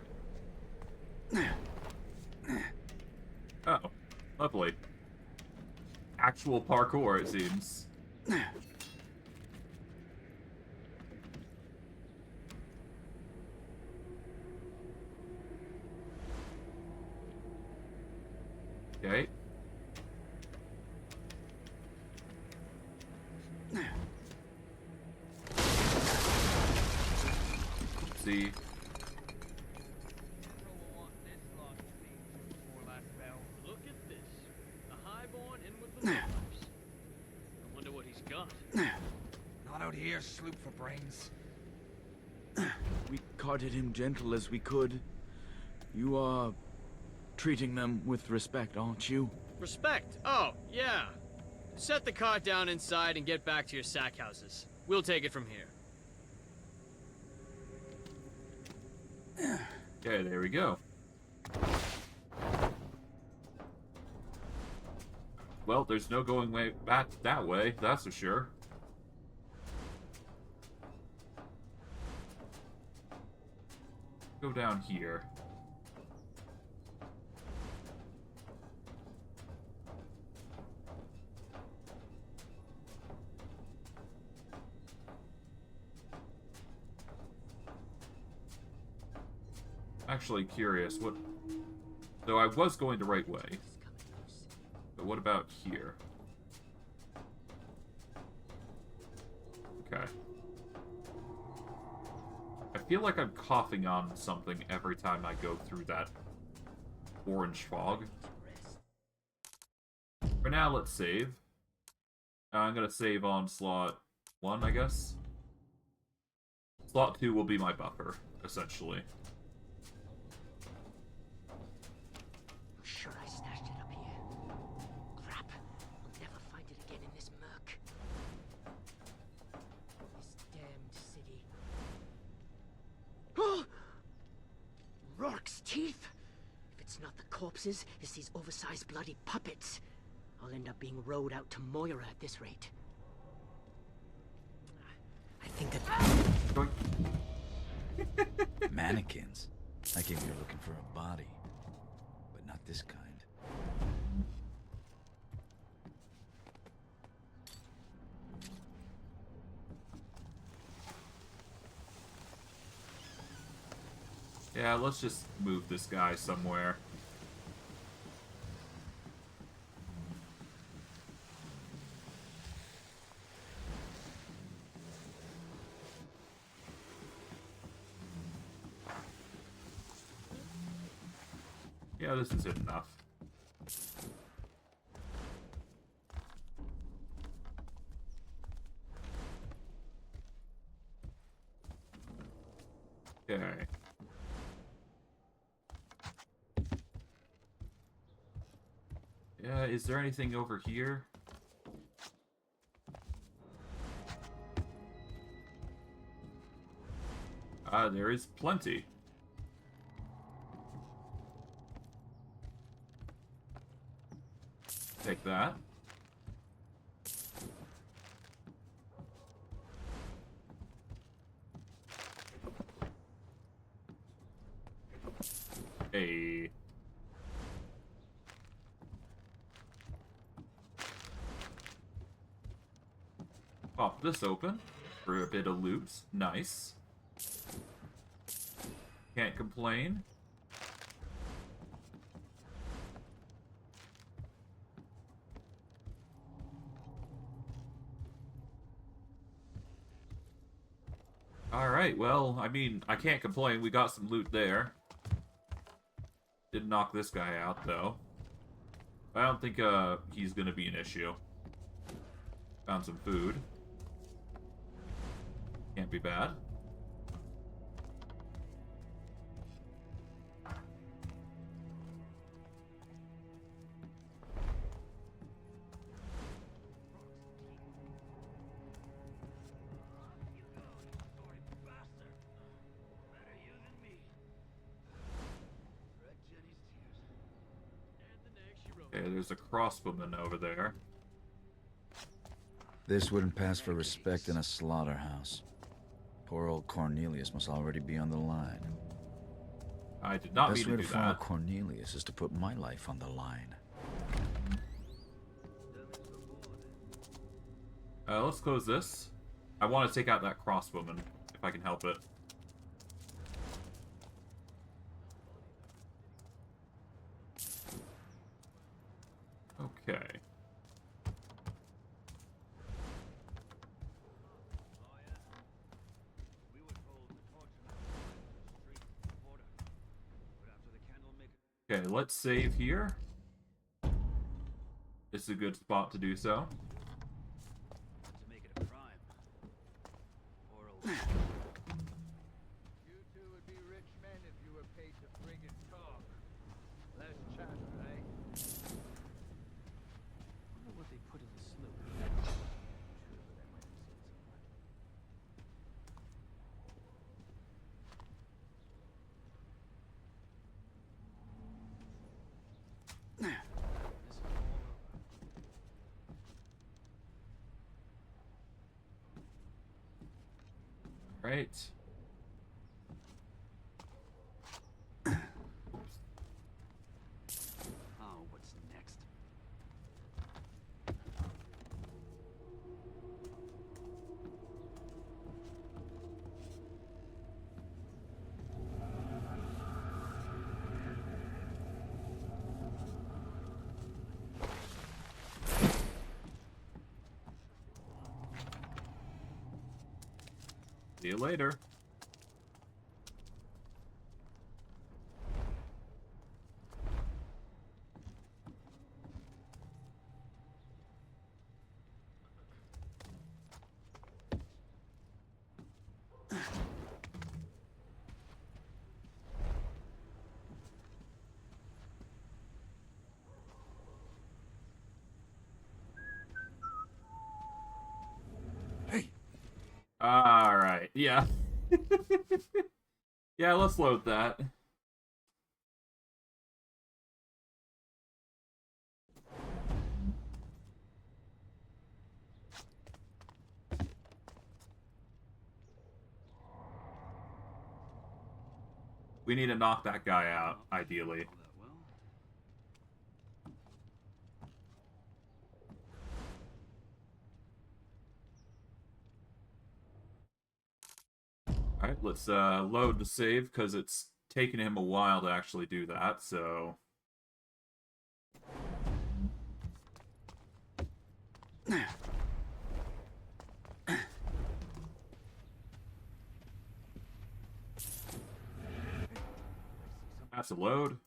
Oh, lovely. Actual parkour, it seems. Okay. See. Look at this. A highborn in with the lives. I wonder what he's got. Not out here, sloop for brains. We carted him gentle as we could. You are treating them with respect, aren't you? Respect? Oh, yeah. Set the cart down inside and get back to your sack houses. We'll take it from here. Okay, there we go. Well, there's no going way back that way, that's for sure. Go down here. Actually curious, what... So I was going the right way. But what about here? Okay. I feel like I'm coughing on something every time I go through that orange fog. For now, let's save. I'm gonna save on slot 1, I guess. Slot 2 will be my buffer, essentially. Not the corpses, it's these oversized bloody puppets. I'll end up being rowed out to Moira at this rate. I think that... Mannequins? I came here looking for a body, but not this kind. Yeah, let's just move this guy somewhere. Yeah, this is enough. Okay. Yeah, is there anything over here? There is plenty. Take that. Hey. Pop this open for a bit of loot. Nice. Can't complain. Alright, well, I mean, I can't complain. We got some loot there. Did knock this guy out, though. I don't think he's gonna be an issue. Found some food. Can't be bad. Okay, there's a crossbowman over there. This wouldn't pass for respect in a slaughterhouse. Poor old Cornelius must already be on the line. I did not mean Best to way do to follow that. Cornelius is to put my life on the line. Let's close this. I want to take out that crossbowman, if I can help it. Okay. Okay, let's save here. This is a good spot to do so. You two would be rich men if you were paid to friggin' talk. Less chatter, eh? I wonder what they put in the sloop. Right. Oh, what's next? See you later. Alright, yeah. Yeah, let's load that. We need to knock that guy out, ideally. Alright, let's load the save, because it's taken him a while to actually do that, so... Have to load,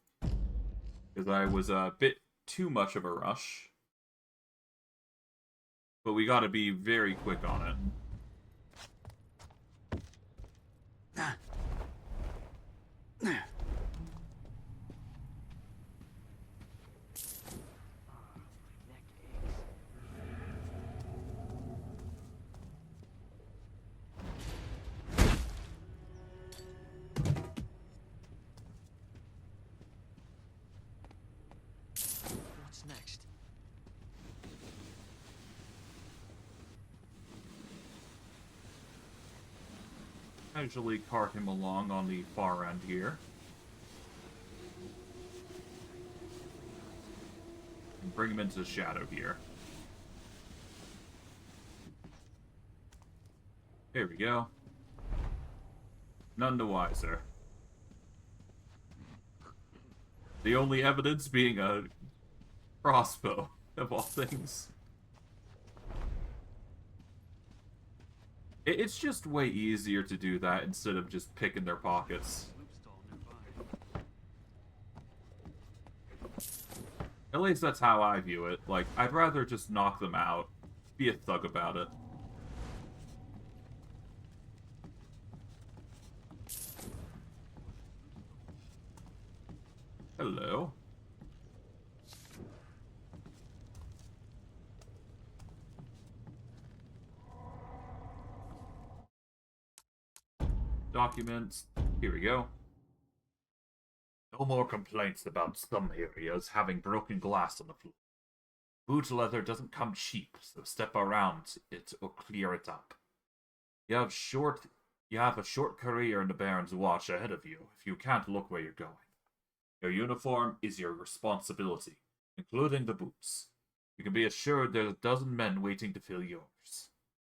because I was a bit too much of a rush. But we gotta be very quick on it. What's next? Casually cart him along on the far end here. And bring him into the shadow here. There we go. None the wiser. The only evidence being a crossbow, of all things. It's just way easier to do that instead of just picking their pockets. At least that's how I view it. Like, I'd rather just knock them out. Be a thug about it. Hello. Documents. Here we go. No more complaints about some areas having broken glass on the floor. Boot leather doesn't come cheap, so step around it or clear it up. You have a short career in the Baron's Watch ahead of you if you can't look where you're going. Your uniform is your responsibility, including the boots. You can be assured there's a dozen men waiting to fill yours.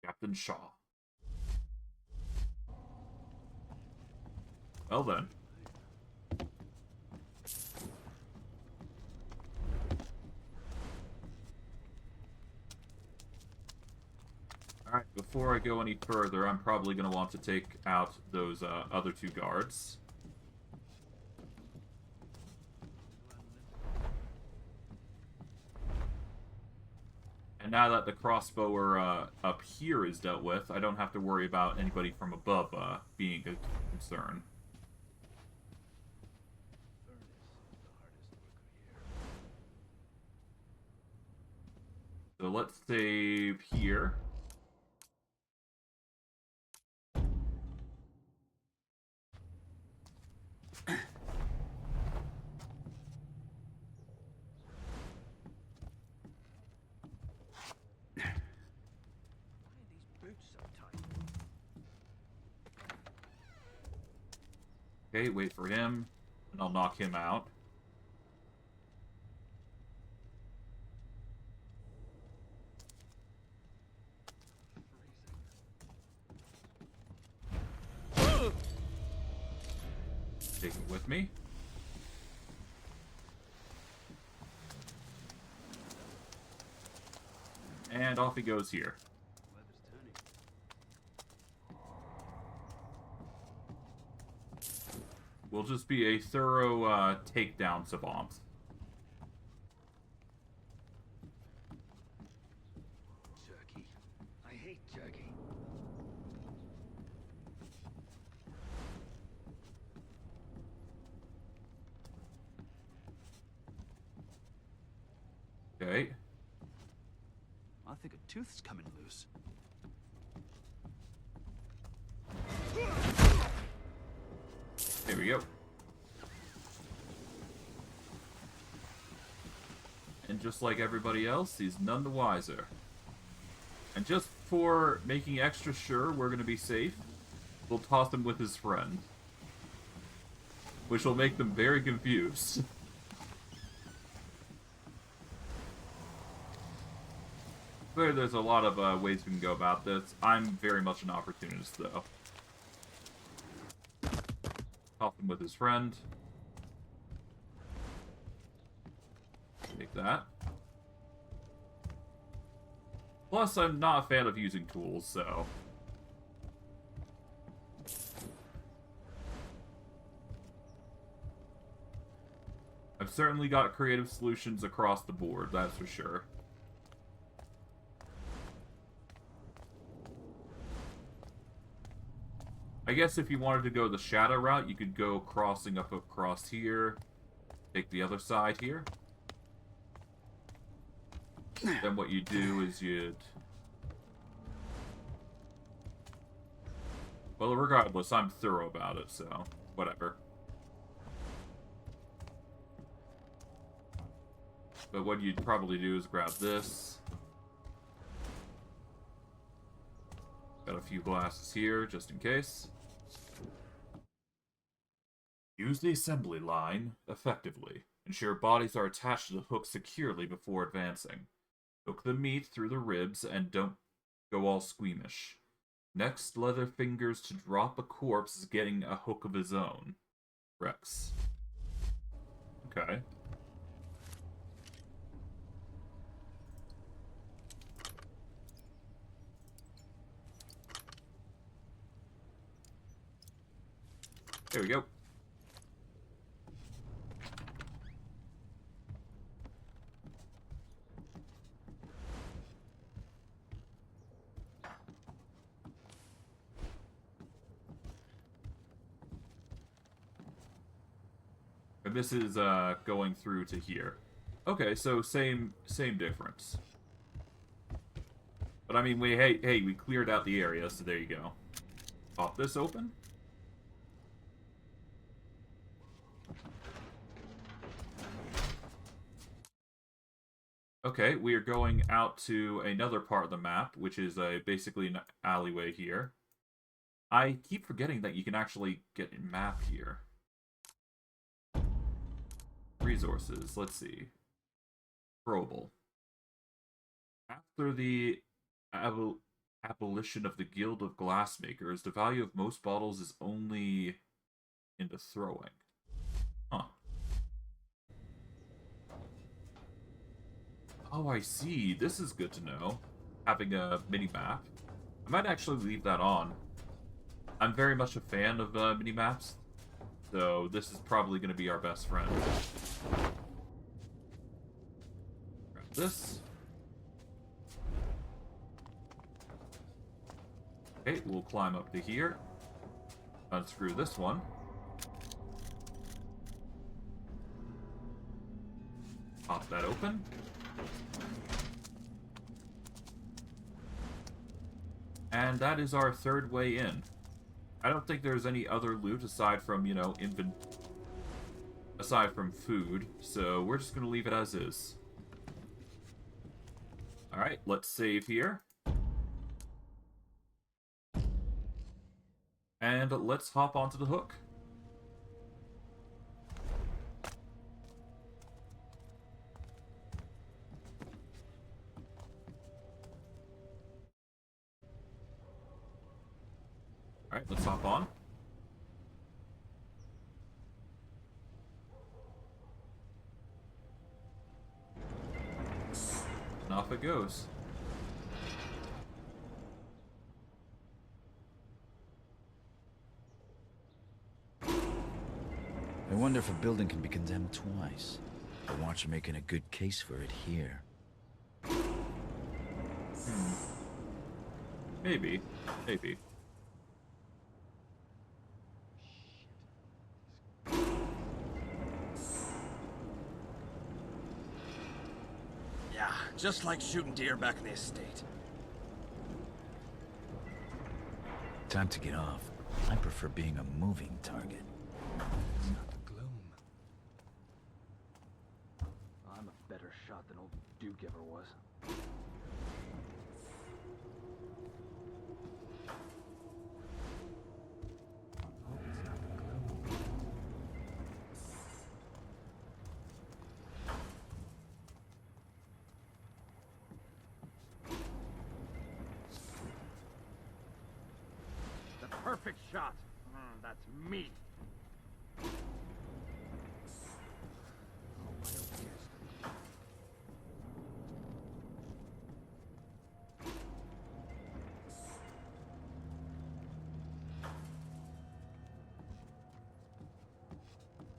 Captain Shaw. Well then. Alright, before I go any further, I'm probably going to want to take out those other two guards. And now that the crossbower up here is dealt with, I don't have to worry about anybody from above being a concern. So let's save here. Okay, wait for him, and I'll knock him out. Take him with me. And off he goes here. We'll just be a thorough takedown savant. Jerky. I hate jerky. Okay. I think a tooth's coming loose. There we go. And just like everybody else, he's none the wiser. And just for making extra sure we're going to be safe, we'll toss him with his friend. which will make them very confused. But there's a lot of ways we can go about this. I'm very much an opportunist, though. Help him with his friend. Take that. Plus, I'm not a fan of using tools, so... I've certainly got creative solutions across the board, that's for sure. I guess if you wanted to go the shadow route, you could go crossing up across here. Take the other side here. Then what you do is you'd... Well, regardless, I'm thorough about it, so whatever. But what you'd probably do is grab this. Got a few glasses here, just in case. Use the assembly line effectively. Ensure bodies are attached to the hook securely before advancing. Hook the meat through the ribs and don't go all squeamish. Next, leather fingers to drop a corpse is getting a hook of his own. Rex. Okay. There we go. And this is going through to here. Okay, so same difference. But I mean, hey, we cleared out the area, so there you go. Pop this open. Okay, we are going out to another part of the map, which is basically an alleyway here. I keep forgetting that you can actually get a map here. Resources, let's see. Probable. After the abolition of the Guild of Glassmakers, the value of most bottles is only into throwing. Huh. Oh, I see. This is good to know. Having a mini-map. I might actually leave that on. I'm very much a fan of mini-maps, so this is probably going to be our best friend. Grab this. Okay, we'll climb up to here. Unscrew this one. Pop that open. And that is our third way in. I don't think there's any other loot aside from, you know, aside from food, so we're just gonna leave it as is. Alright, let's save here. And let's hop onto the hook. Alright, let's hop on. And off it goes. I wonder if a building can be condemned twice. I watch you making a good case for it here. Maybe. Maybe. Yeah, just like shooting deer back in the estate. Time to get off. I prefer being a moving target. It's not the gloom. I'm a better shot than old Duke ever was. perfect shot. That's me.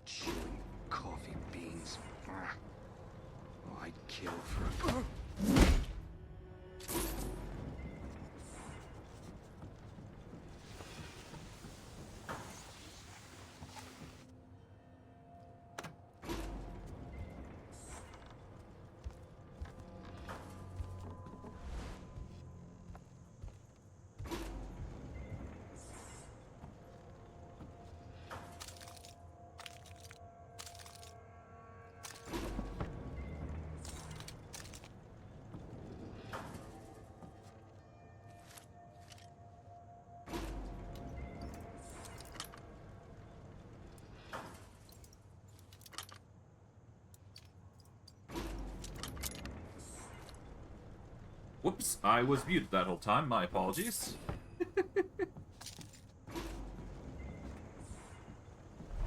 Chewing coffee beans. Oh, I'd kill for a... Whoops, I was muted that whole time. My apologies.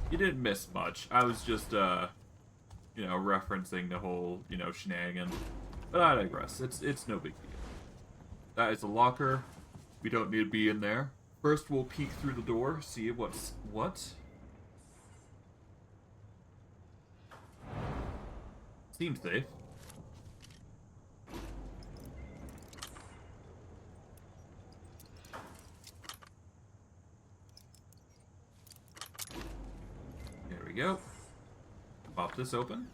You didn't miss much. I was just, you know, referencing the whole, you know, shenanigan. But I digress. It's no big deal. That is a locker. We don't need to be in there. First, we'll peek through the door, see what's what. Seems safe. There we go. Pop this open.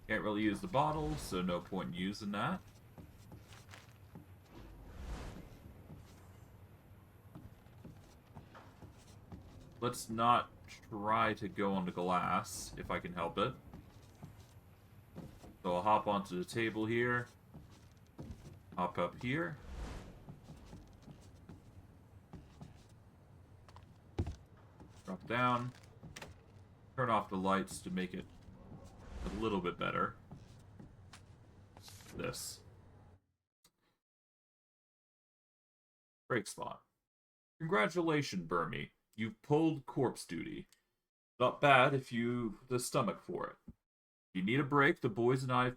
Can't really use the bottle, so no point in using that. Let's not try to go on the glass, if I can help it. So I'll hop onto the table here. Hop up here. Drop down. Turn off the lights to make it a little bit better. This. Break spot. Congratulations, Burmy. You've pulled corpse duty. Not bad if you've the stomach for it. If you need a break, the boys and I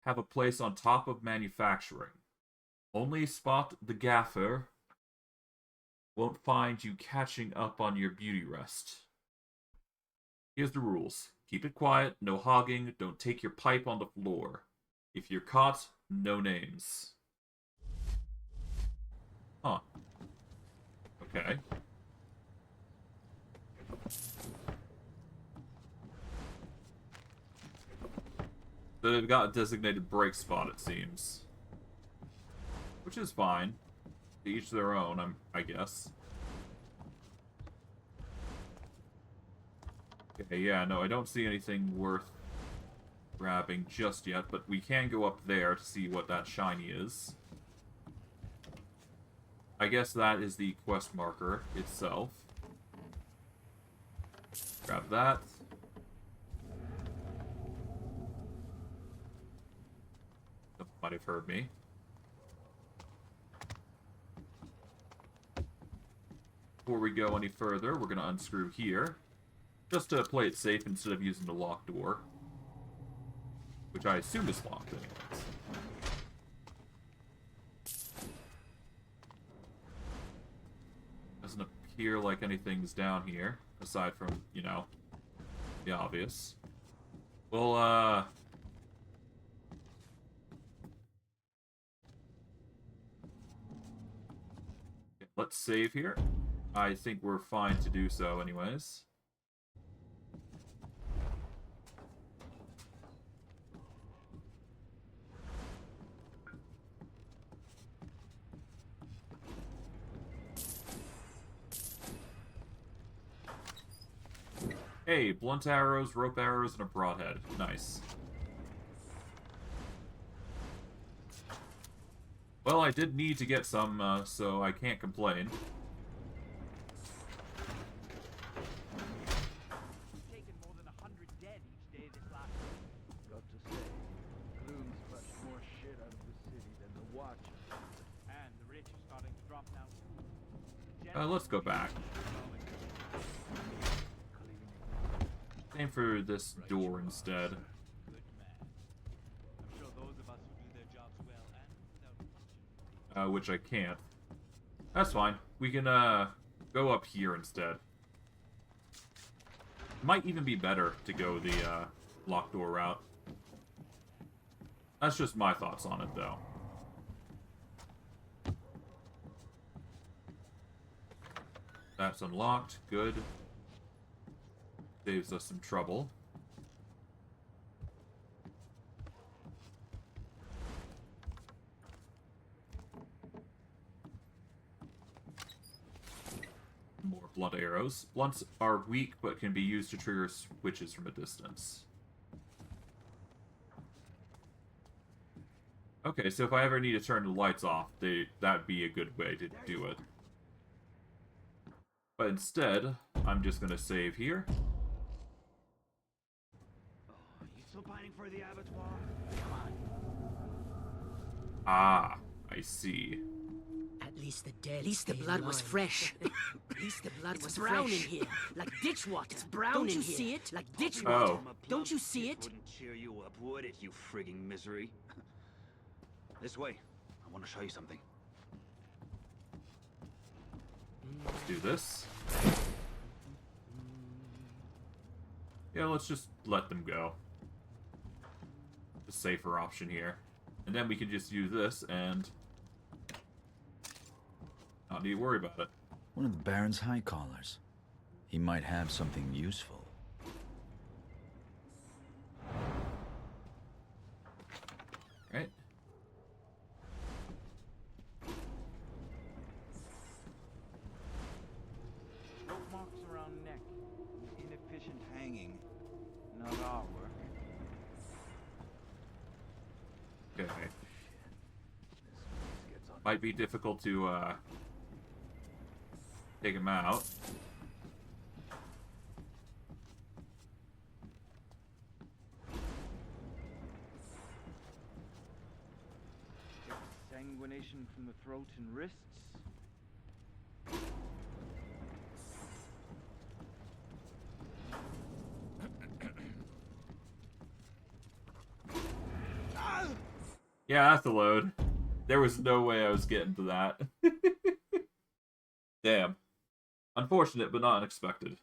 have a place on top of manufacturing. Only Spot the Gaffer won't find you catching up on your beauty rest. Here's the rules. Keep it quiet, no hogging, don't take your pipe on the floor. If you're caught, no names. Huh. Okay. So they've got a designated break spot, it seems. Which is fine. To each their own, I guess. Okay, yeah, no, I don't see anything worth grabbing just yet, but we can go up there to see what that shiny is. I guess that is the quest marker itself. Grab that. Someone might have heard me. Before we go any further, we're going to unscrew here. Just to play it safe instead of using the locked door. Which I assume is locked anyways. Doesn't appear like anything's down here. Aside from, you know, the obvious. Well, let's save here. I think we're fine to do so anyways. Hey, blunt arrows, rope arrows, and a broadhead. Nice. Well, I did need to get some, so I can't complain. Taken more than 100 dead each day this last week. Got to say, watch. And the rich are starting to drop now. Let's go back. Aim for this door instead. I'm sure those of us who do their jobs well and without question. Which I can't. That's fine. We can, go up here instead. Might even be better to go the, locked door route. That's just my thoughts on it, though. That's unlocked. Good. Saves us some trouble. More blunt arrows. Blunts are weak, but can be used to trigger switches from a distance. Okay, so if I ever need to turn the lights off, that'd be a good way to do it. But instead, I'm just gonna save here. Are you still pining for the abattoir? Come on. Ah, I see. At least the dead. At least the blood was fresh. At least the blood was brown in here, like ditch water. It's brown Don't in you here. See it? Like ditch water. Oh. Don't you see it? Wouldn't cheer you up, would it, you frigging misery? This way. I want to show you something. Let's do this. Yeah, let's just let them go. The safer option here. And then we can just use this and not need to worry about it. One of the Baron's high callers. He might have something useful. Right. Rope marks around neck. Inefficient hanging. Not our work. Okay. Might be difficult to, take him out. Sanguination from the throat and wrists. Yeah, that's a load. There was no way I was getting to that. Damn. Unfortunate, but not unexpected.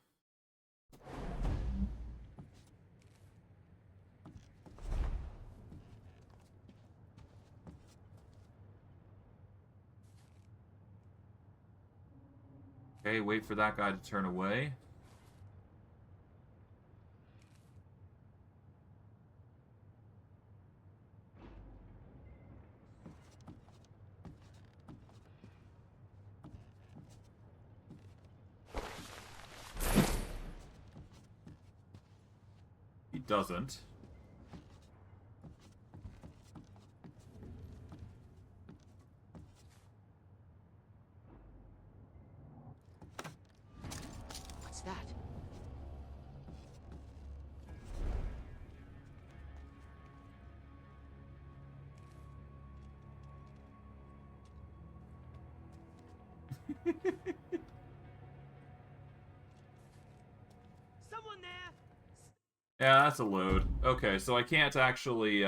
Okay, wait for that guy to turn away. He doesn't. What's that? Someone there! Yeah, that's a load. Okay, so I can't actually,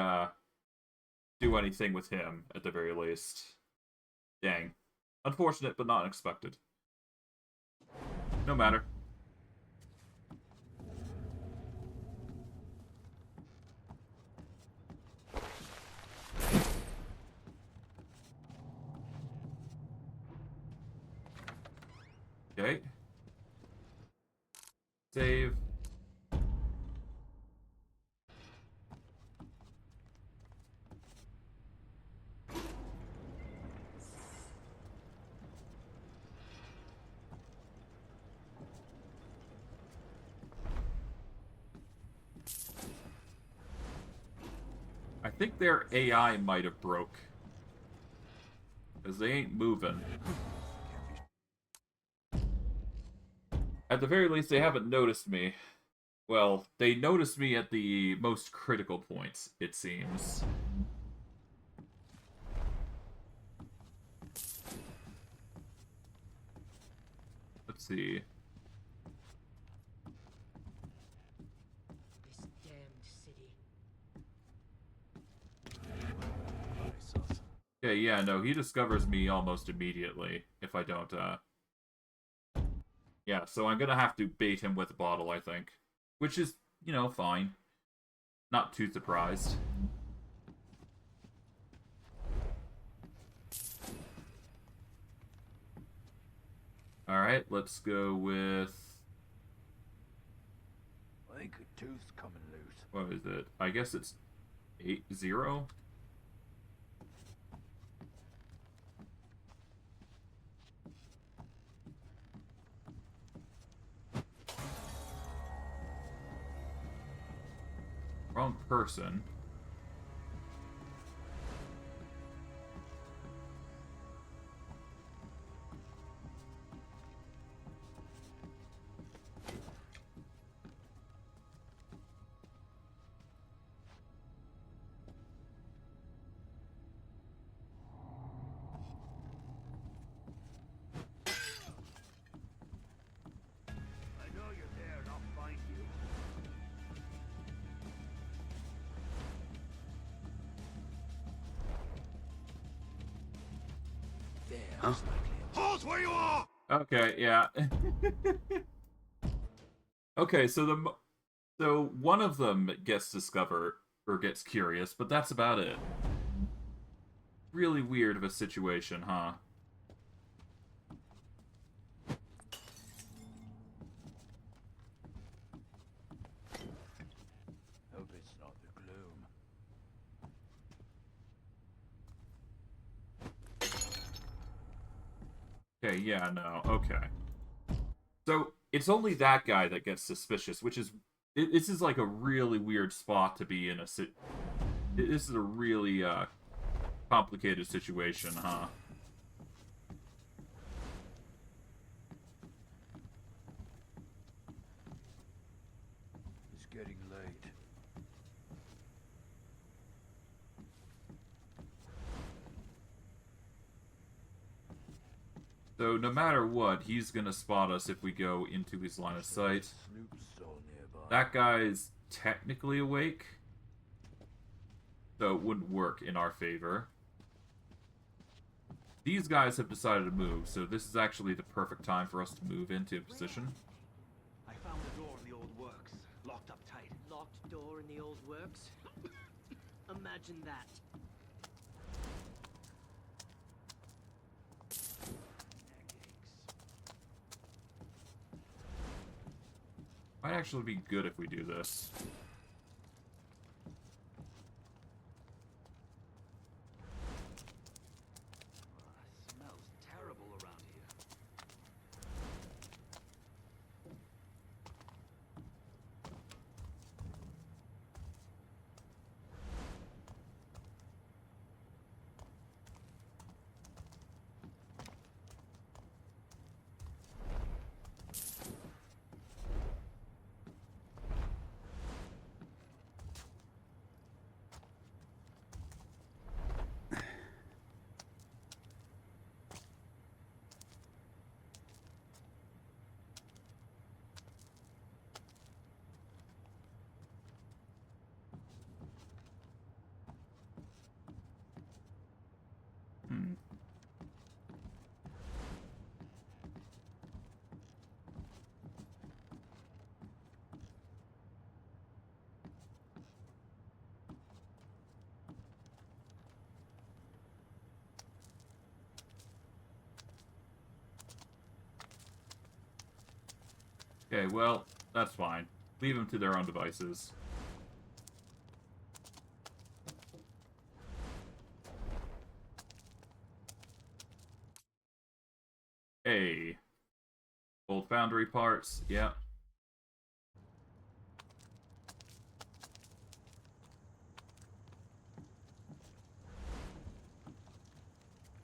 do anything with him, at the very least. Dang. Unfortunate, but not unexpected. No matter. Okay. Save. I think their AI might have broke. Because they ain't moving. At the very least, they haven't noticed me. Well, they noticed me at the most critical points, it seems. Let's see. This damned city. Okay, yeah, no, he discovers me almost immediately if I don't, Yeah, so I'm gonna have to bait him with a bottle, I think. Which is, you know, fine. Not too surprised. Alright, let's go with... I think a tooth's coming loose. What is it? I guess it's 8-0? Wrong person. I know you're there and I'll find you. Huh? Halt where you are! Okay, yeah. Okay, so one of them gets discovered or gets curious, but that's about it. Really weird of a situation, huh? Hope it's not the gloom. Okay, yeah, no, okay. So, it's only that guy that gets suspicious, which is... This is like a really weird spot to be in a... This is a really, complicated situation, huh? It's getting late. So, no matter what, he's gonna spot us if we go into his line of sight. Snoop's still nearby. That guy's technically awake, so it wouldn't work in our favor. These guys have decided to move, so this is actually the perfect time for us to move into position. I found the door in the old works, locked up tight. Locked door in the old works? Imagine that. Might actually be good if we do this. Smells terrible around here. Okay, well, that's fine. Leave them to their own devices. Hey. Old foundry parts, yeah.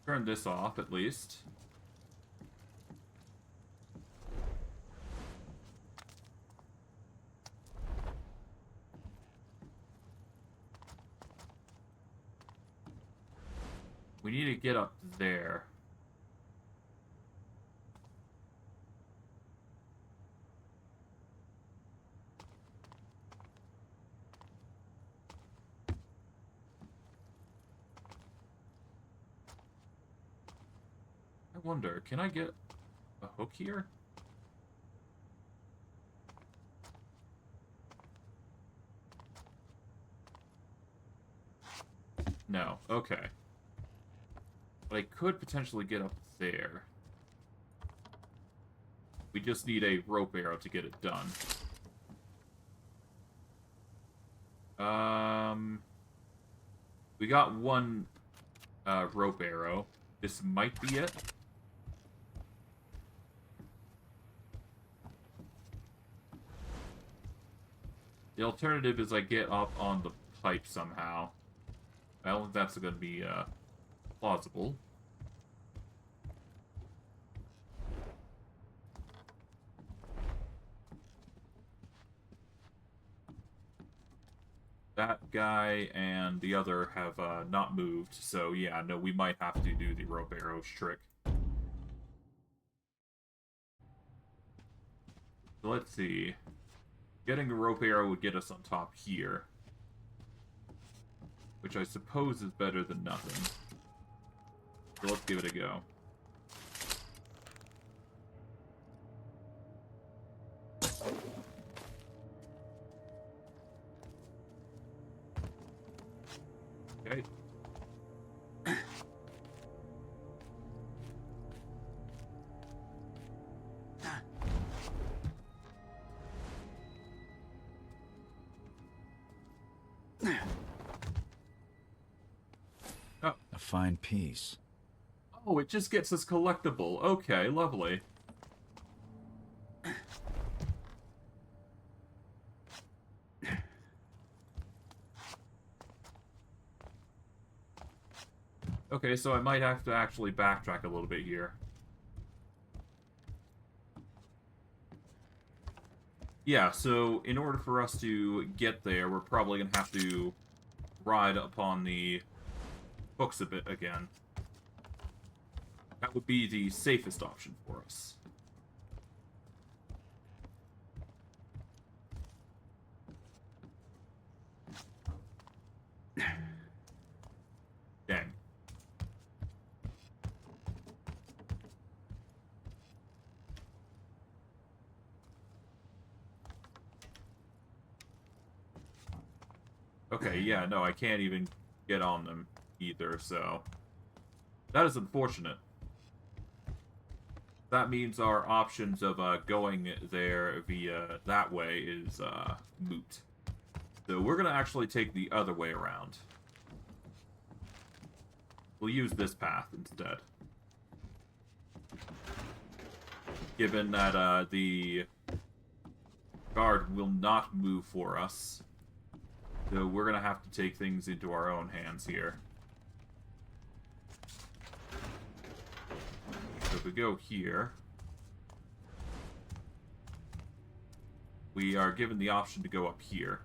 Turn this off, at least. We need to get up there. I wonder, can I get a hook here? No, okay. But I could potentially get up there. We just need a rope arrow to get it done. We got one rope arrow. This might be it. The alternative is I get up on the pipe somehow. I don't think that's going to be plausible. That guy and the other have not moved, so yeah, no, we might have to do the rope arrows trick. So let's see. Getting a rope arrow would get us on top here. Which I suppose is better than nothing. So let's give it a go. Okay. A fine piece. Oh, it just gets us collectible. Okay, lovely. Okay, so I might have to actually backtrack a little bit here. Yeah, so in order for us to get there, we're probably going to have to ride upon the hooks a bit again. That would be the safest option for us. Dang. Okay, yeah, no, I can't even get on them either, so... That is unfortunate. That means our options of going there via that way is moot. So we're going to actually take the other way around. We'll use this path instead. Given that the guard will not move for us. So we're going to have to take things into our own hands here. So if we go here, we are given the option to go up here.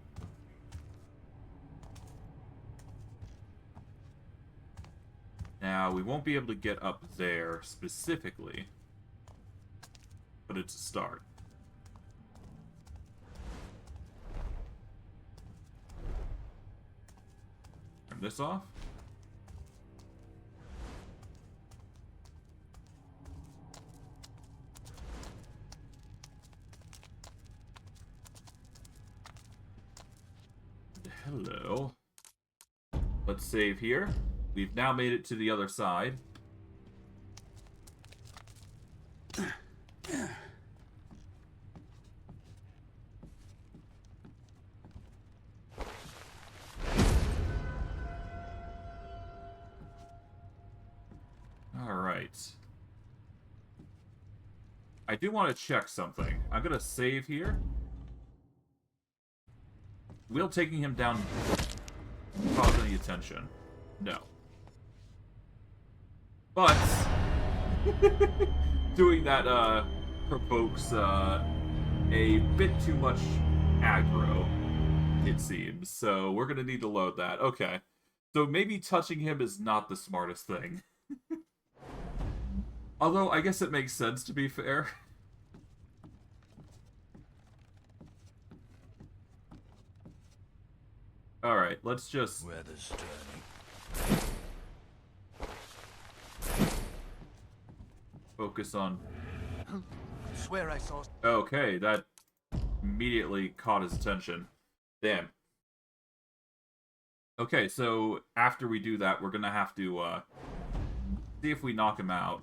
Now, we won't be able to get up there specifically, but it's a start. Turn this off. Hello. Let's save here. We've now made it to the other side. Alright. I do want to check something. I'm going to save here. Will taking him down cause any attention? No. But doing that provokes a bit too much aggro, it seems. So we're gonna need to load that. Okay. So maybe touching him is not the smartest thing. Although I guess it makes sense, to be fair. Alright, let's just... Weather's turning. focus on... Swear I saw... Okay, that immediately caught his attention. Damn. Okay, so after we do that, we're gonna have to, see if we knock him out.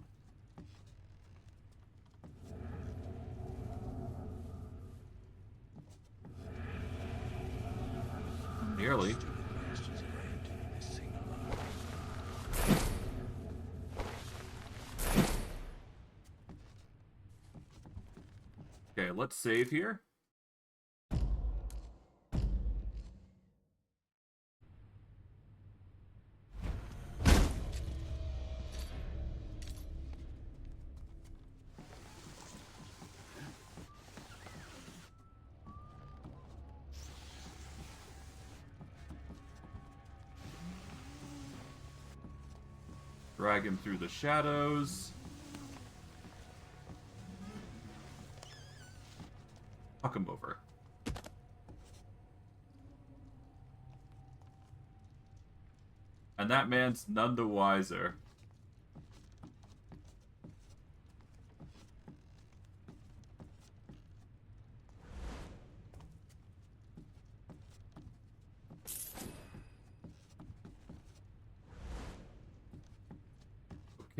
Nearly. Okay, let's save here. Drag him through the shadows. Knock him over. And that man's none the wiser.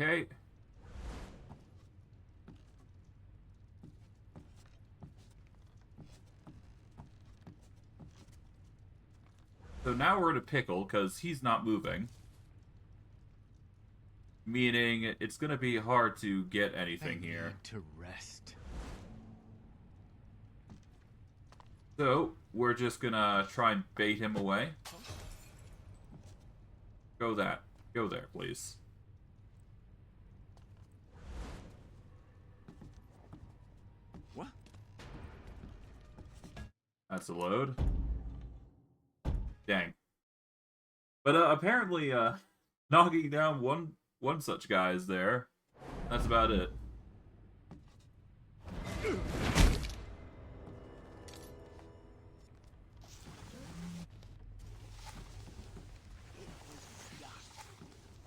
Okay. So now we're in a pickle because he's not moving. Meaning it's going to be hard to get anything here. To rest. So we're just going to try and bait him away. Go that. Go there, please. What? That's a load. Dang. But apparently, knocking down one such guy is there. That's about it.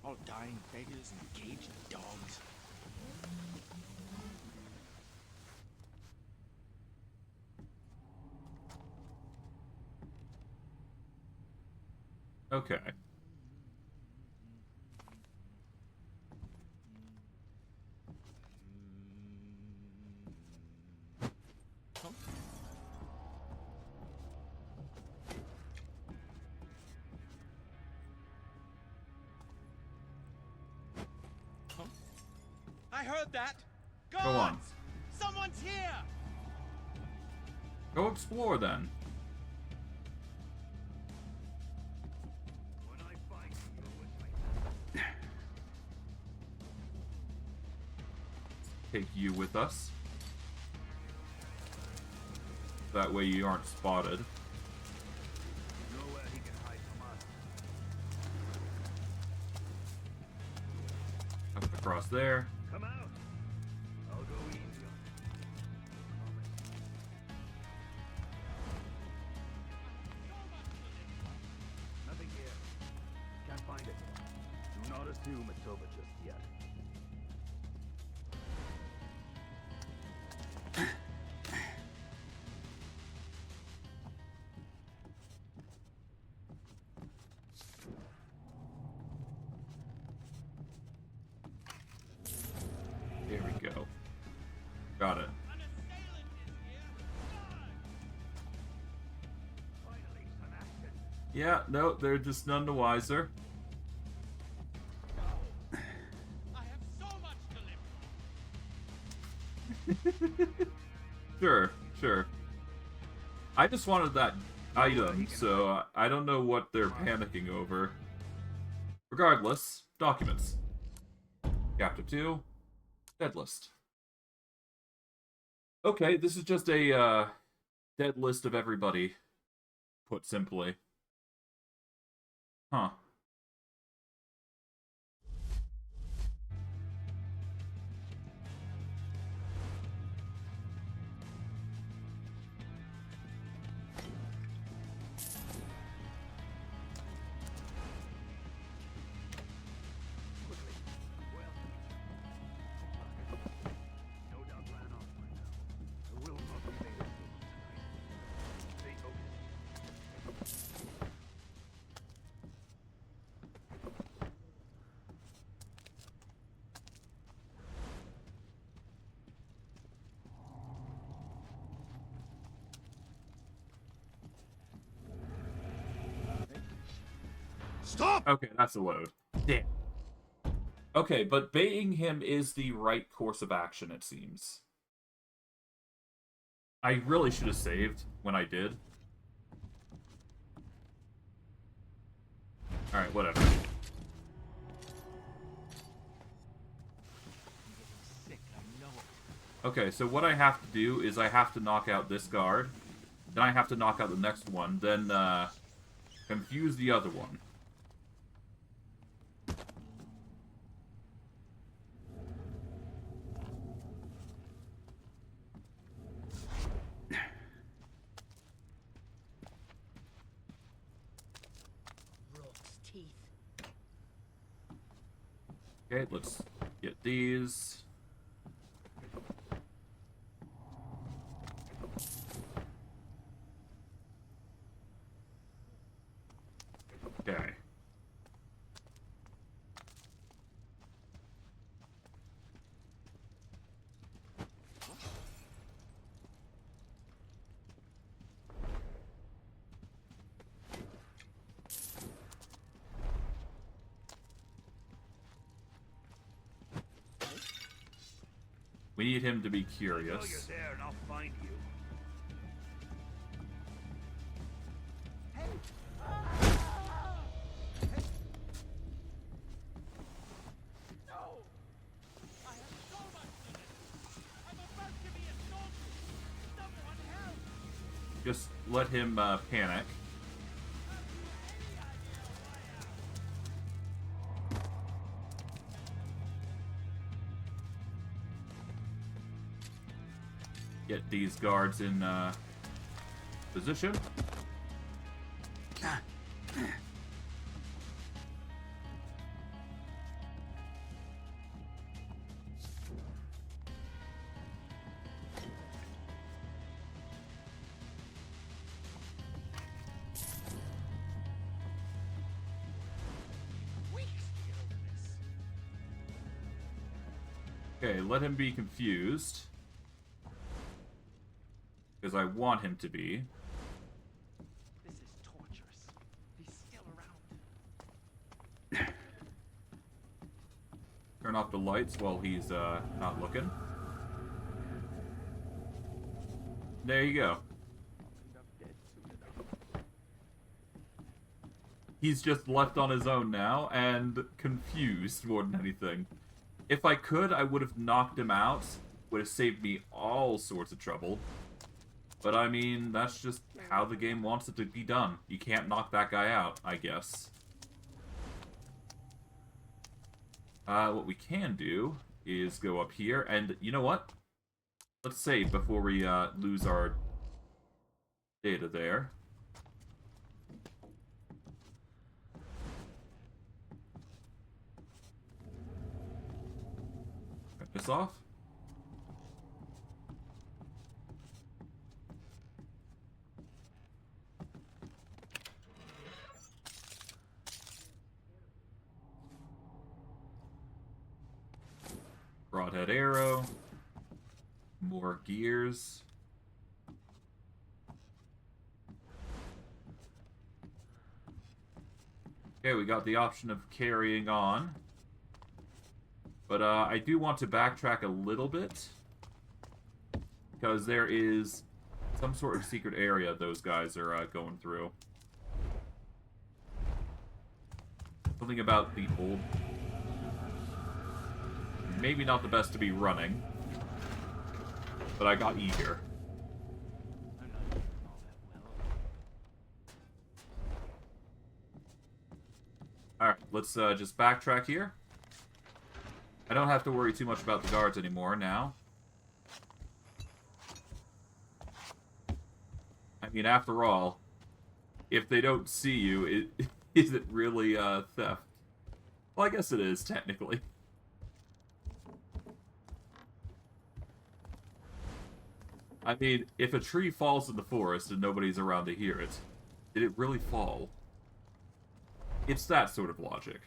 All dying beggars and caged dogs. Okay. I heard that. Go on. Someone's here. Go explore then. Take you with us. That way you aren't spotted. Nowhere he can hide from us. Up across there. Come out. I'll go easy on you. Nothing here. Can't find it. Do not assume it's over just yet. There we go. Got it. Yeah, no, they're just none the wiser. Sure, sure. I just wanted that item, so I don't know what they're panicking over. Regardless, documents. Chapter 2, dead list. Okay, this is just a dead list of everybody, put simply. Huh. Stop! Okay, that's a load. Damn. Okay, but baiting him is the right course of action, it seems. I really should have saved when I did. Alright, whatever. Okay, so what I have to do is I have to knock out this guard. Then I have to knock out the next one. Then, confuse the other one. Okay, let's get these. Okay. We need him to be curious. I know you're there and I'll find you. Just let him panic. Get these guards in position. Okay, let him be confused. Because I want him to be. This is torturous. He's still around. Turn off the lights while he's not looking. There you go. He's just left on his own now and confused more than anything. If I could, I would have knocked him out. Would have saved me all sorts of trouble. But I mean, that's just how the game wants it to be done. You can't knock that guy out, I guess. What we can do is go up here, and you know what? Let's save before we lose our data there. Cut this off. Broadhead arrow. More gears. Okay, we got the option of carrying on. But I do want to backtrack a little bit. Because there is some sort of secret area those guys are going through. Something about the old... Maybe not the best to be running, but I got eager. Alright, let's just backtrack here. I don't have to worry too much about the guards anymore now. I mean, after all, if they don't see you, is it really theft? Well, I guess it is, technically. I mean, if a tree falls in the forest and nobody's around to hear it, did it really fall? It's that sort of logic.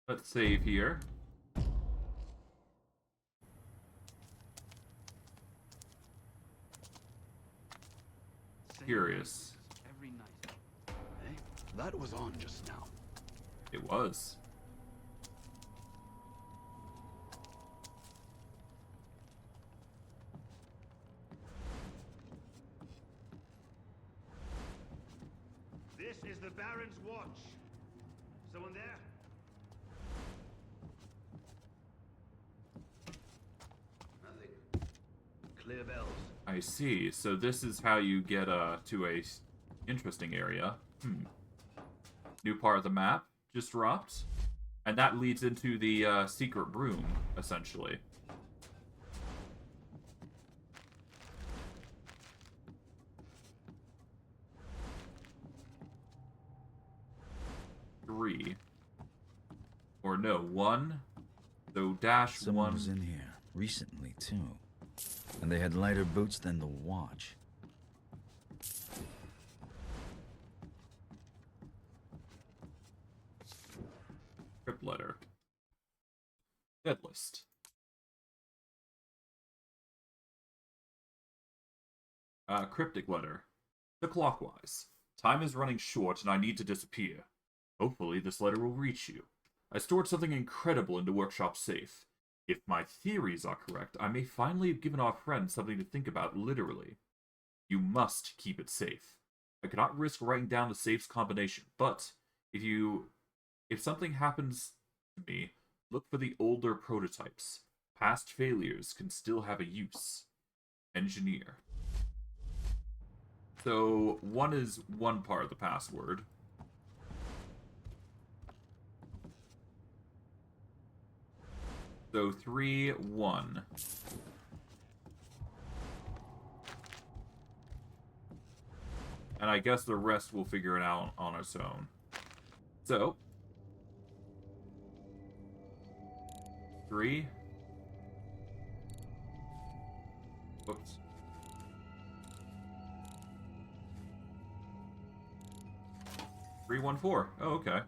Let's save here. Curious. Every night. That was on just now. It was. This is the Baron's watch. Someone there? Nothing. Clear bells. I see. So this is how you get to a interesting area. New part of the map just dropped. And that leads into the secret room, essentially. Three. Or no, one. So dash Someone one. was in here recently, too. And they had lighter boots than the watch. Crypt letter. Dead list. Cryptic letter. The clockwise. Time is running short and I need to disappear. Hopefully this letter will reach you. I stored something incredible in the workshop safe. If my theories are correct, I may finally have given our friend something to think about literally. You must keep it safe. I cannot risk writing down the safe's combination, but if something happens to me, look for the older prototypes. Past failures can still have a use. Engineer. So, one is one part of the password. So, 3, 1. And I guess the rest we'll figure it out on its own. So, 3. Whoops. 314. Oh, okay.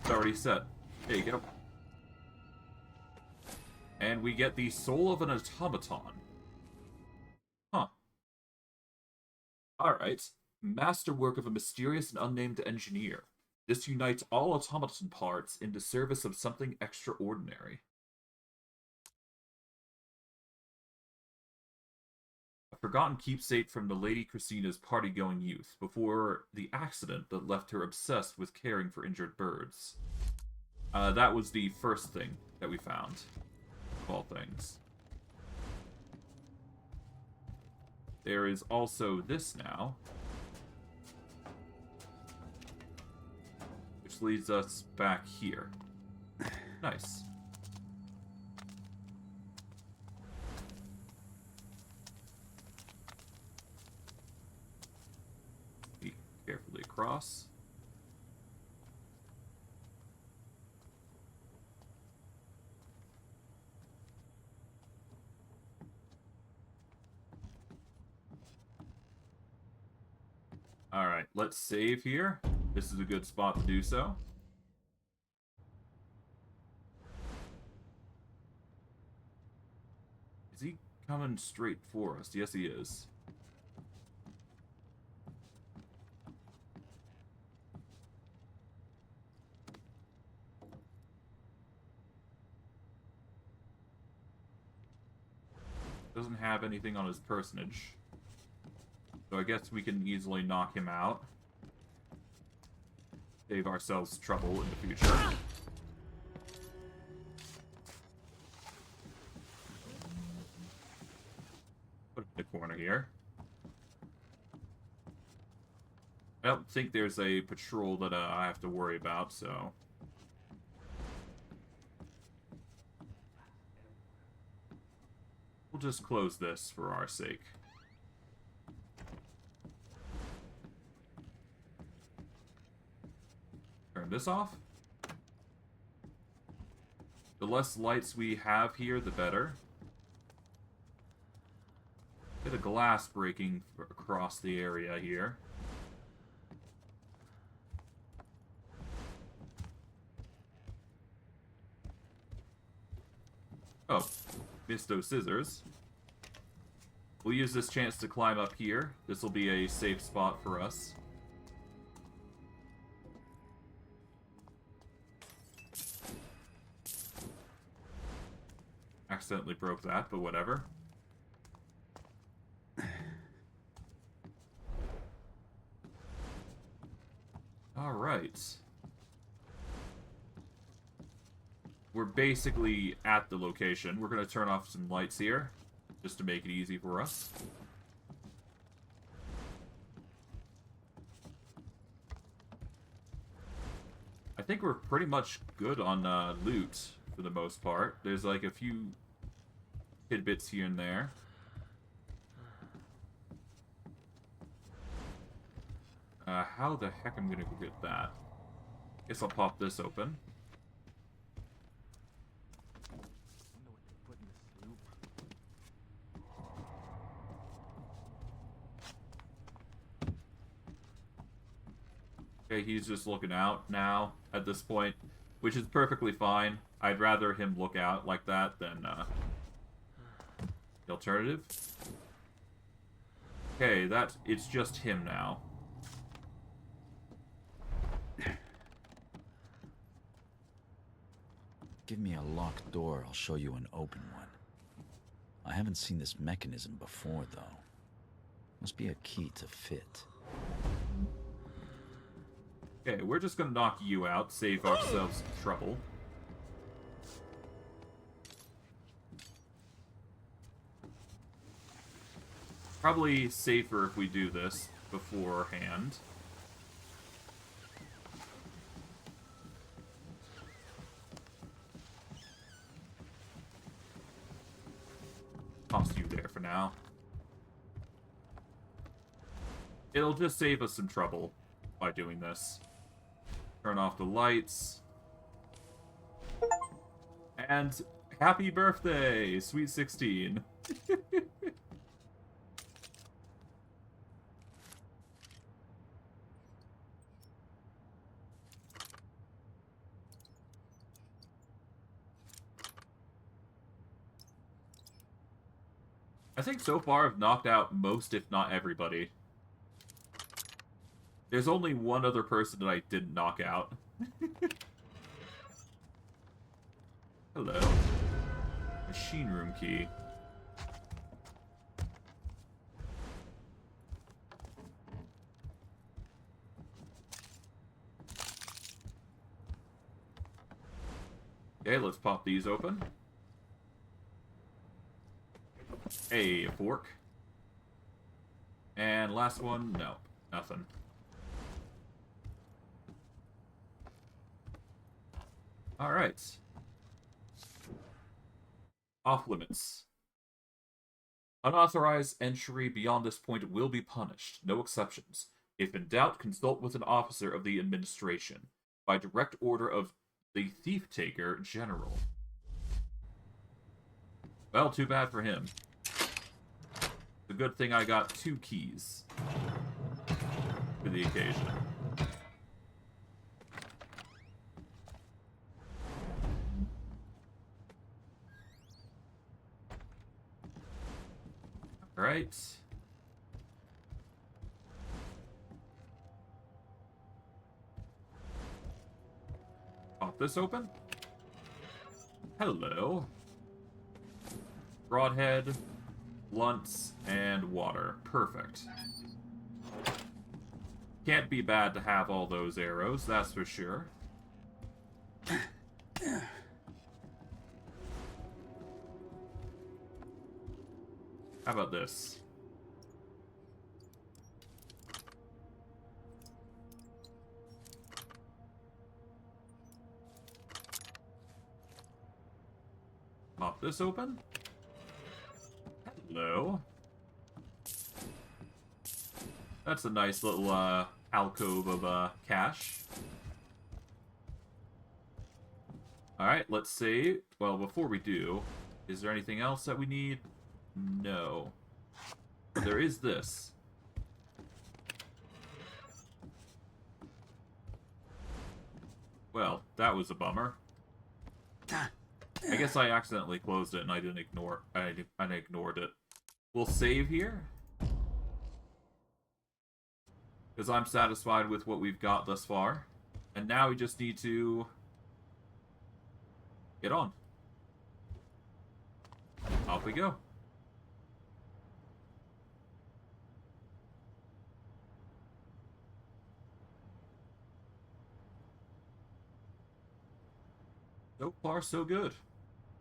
It's already set. There you go. And we get the soul of an automaton. Huh. Alright. Masterwork of a mysterious and unnamed engineer. This unites all automaton parts into service of something extraordinary. A forgotten keepsake from the Lady Christina's party-going youth, before the accident that left her obsessed with caring for injured birds. That was the first thing that we found, of all things. There is also this now, which leads us back here. Nice. Be carefully across. Alright, let's save here. This is a good spot to do so. Is he coming straight for us? Yes, he is. Doesn't have anything on his personage. So I guess we can easily knock him out. Save ourselves trouble in the future. Put him in the corner here. I don't think there's a patrol that I have to worry about, so... We'll just close this for our sake. Turn this off. The less lights we have here, the better. Bit of glass breaking across the area here. Oh, missed those scissors. We'll use this chance to climb up here. This will be a safe spot for us. Accidentally broke that, but whatever. Alright. We're basically at the location. We're going to turn off some lights here, just to make it easy for us. I think we're pretty much good on loot, for the most part. There's like a few tidbits here and there. How the heck am I gonna go get that? Guess I'll pop this open. Okay, he's just looking out now at this point, which is perfectly fine. I'd rather him look out like that than the alternative. Okay, it's just him now. Give me a locked door, I'll show you an open one. I haven't seen this mechanism before, though. Must be a key to fit. Okay, we're just gonna knock you out, save ourselves some trouble. Probably safer if we do this beforehand. Toss you there for now. It'll just save us some trouble by doing this. Turn off the lights. And happy birthday, Sweet 16. I think so far I've knocked out most, if not everybody. There's only one other person that I didn't knock out. Hello. Machine room key. Okay, let's pop these open. A fork. And last one, no, nothing. Alright. Off limits. Unauthorized entry beyond this point will be punished, no exceptions. If in doubt, consult with an officer of the administration, by direct order of the Thief Taker General. Well, too bad for him. It's a good thing I got 2 keys for the occasion. Alright. Pop this open. Hello. Broadhead, blunts, and water. Perfect. Can't be bad to have all those arrows, that's for sure. How about this? Pop this open. Hello. That's a nice little alcove of cash. Alright, let's see. Well, before we do, is there anything else that we need? No. But there is this. Well, that was a bummer. I guess I accidentally closed it and I didn't ignore. I ignored it. We'll save here, because I'm satisfied with what we've got thus far, and now we just need to get on. off we go. So far, so good.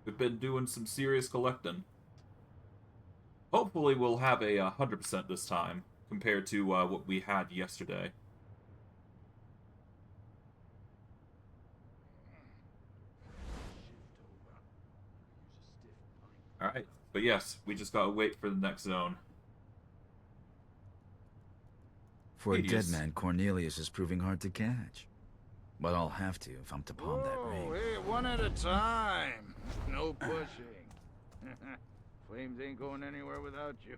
We've been doing some serious collecting. Hopefully we'll have a 100% this time, compared to what we had yesterday. Alright, but yes, we just gotta wait for the next zone. For a dead man, Cornelius is proving hard to catch. But I'll have to if I'm to pawn that ring. Hey, one at a time. No pushing. Flames ain't going anywhere without you.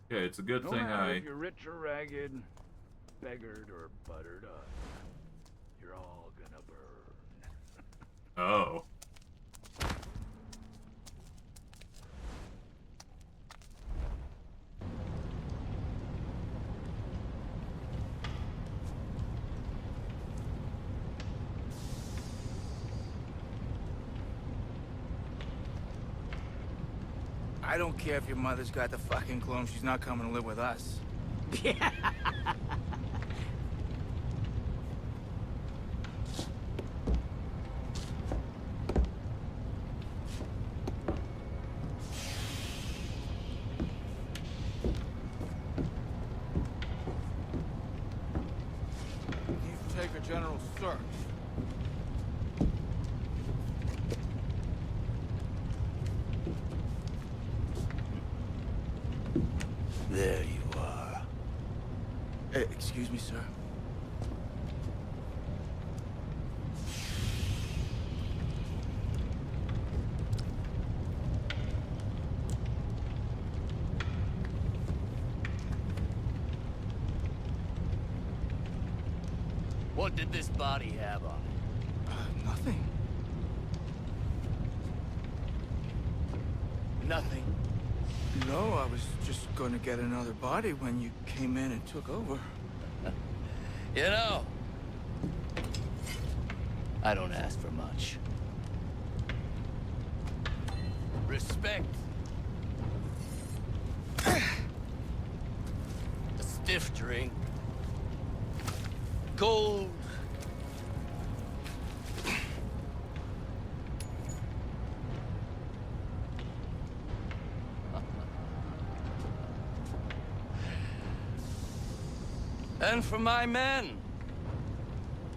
Yeah, it's a good thing if you're rich or ragged, beggared or buttered up, you're all gonna burn. Oh. I don't care if your mother's got the fucking clone, she's not coming to live with us. Yeah. You take a general search. There you are. Excuse me, sir. What did this body have on it? Nothing. Nothing. No, I was just going to get another body when you came in and took over. You know, I don't ask for much. Respect. A stiff drink. Gold. And for my men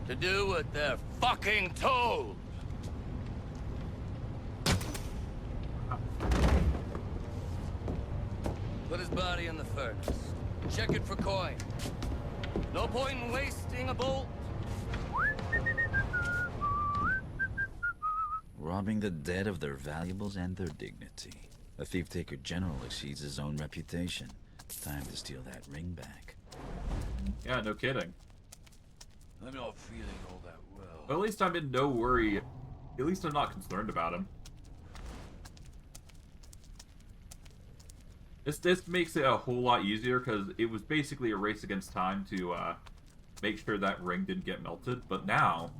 to do what they're fucking told. Put his body in the furnace. Check it for coin. No point in wasting a bolt. Robbing the dead of their valuables and their dignity. A thief-taker general exceeds his own reputation. Time to steal that ring back. Yeah, no kidding. I'm not feeling all that well. Well, at least I'm in no worry. At least I'm not concerned about him. This makes it a whole lot easier because it was basically a race against time to make sure that ring didn't get melted. But now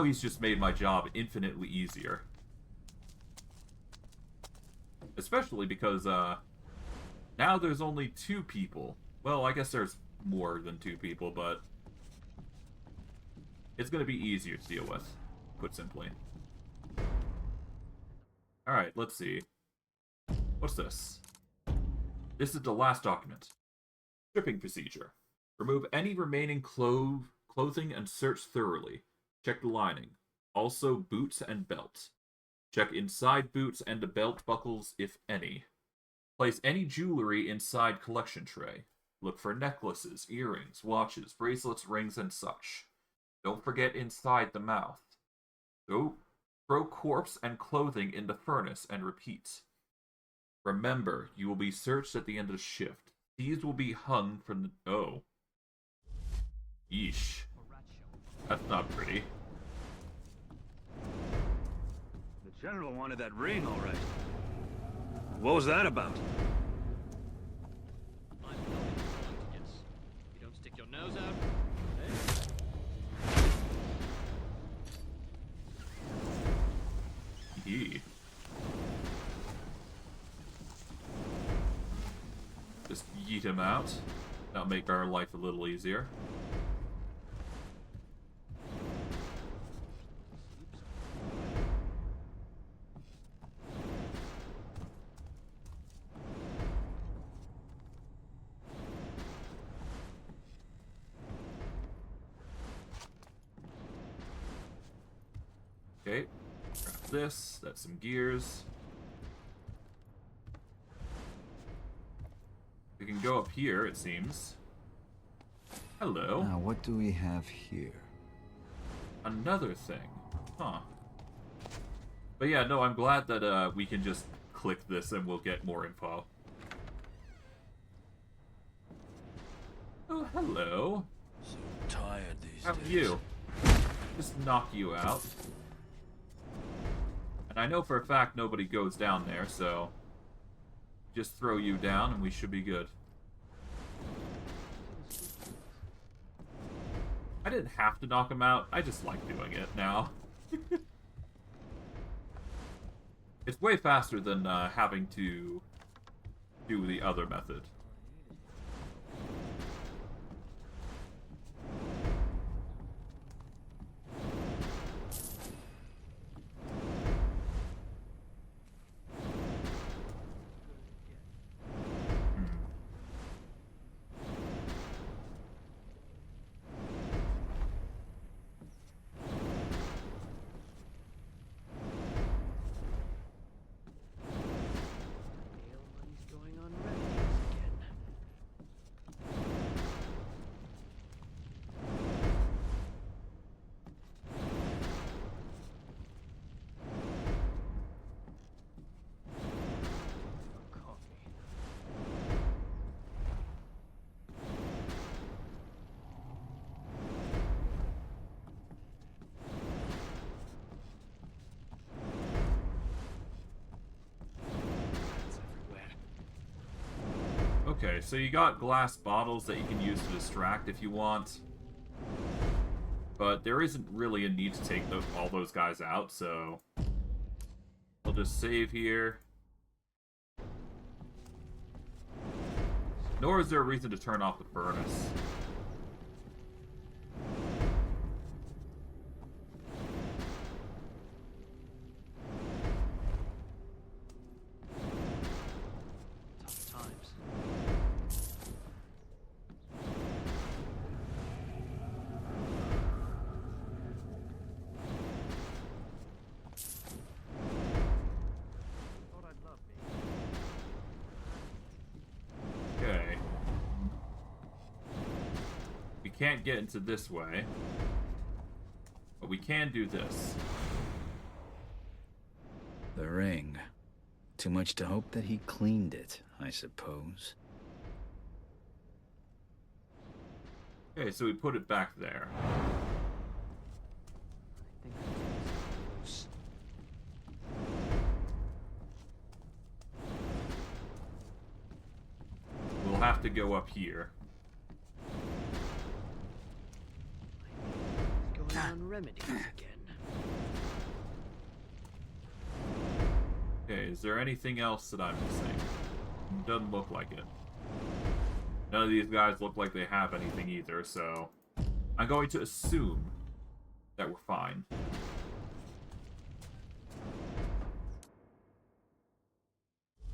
he's just made my job infinitely easier. Especially because now there's only 2 people. Well, I guess there's more than 2 people, but it's going to be easier to deal with, put simply. Alright, let's see. What's this? This is the last document. Stripping procedure. Remove any remaining clothing and search thoroughly. Check the lining. Also boots and belt. Check inside boots and the belt buckles, if any. Place any jewelry inside collection tray. Look for necklaces, earrings, watches, bracelets, rings, and such. Don't forget inside the mouth. Throw corpse and clothing in the furnace and repeat. Remember, you will be searched at the end of the shift. These will be hung from the... Oh. Yeesh. That's not pretty. The general wanted that ring, all right. What was that about? You don't stick your nose out. just yeet him out. That'll make our life a little easier. Okay, grab this, that's some gears. We can go up here, it seems. Hello. Now, what do we have here? Another thing. Huh. But yeah, no, I'm glad that we can just click this and we'll get more info. Oh, hello. So tired these How days. are you? Just knock you out. And I know for a fact nobody goes down there, so just throw you down and we should be good. I didn't have to knock him out, I just like doing it now. It's way faster than having to do the other method. Okay, so you got glass bottles that you can use to distract if you want. But there isn't really a need to take all those guys out, so I'll just save here. Nor is there a reason to turn off the furnace. Okay. We can't get into this way. But we can do this. The ring. Too much to hope that he cleaned it, I suppose. Okay, so we put it back there. We'll have to go up here. Going on remedies again. Okay, is there anything else that I'm missing? Doesn't look like it. None of these guys look like they have anything either, so I'm going to assume that we're fine.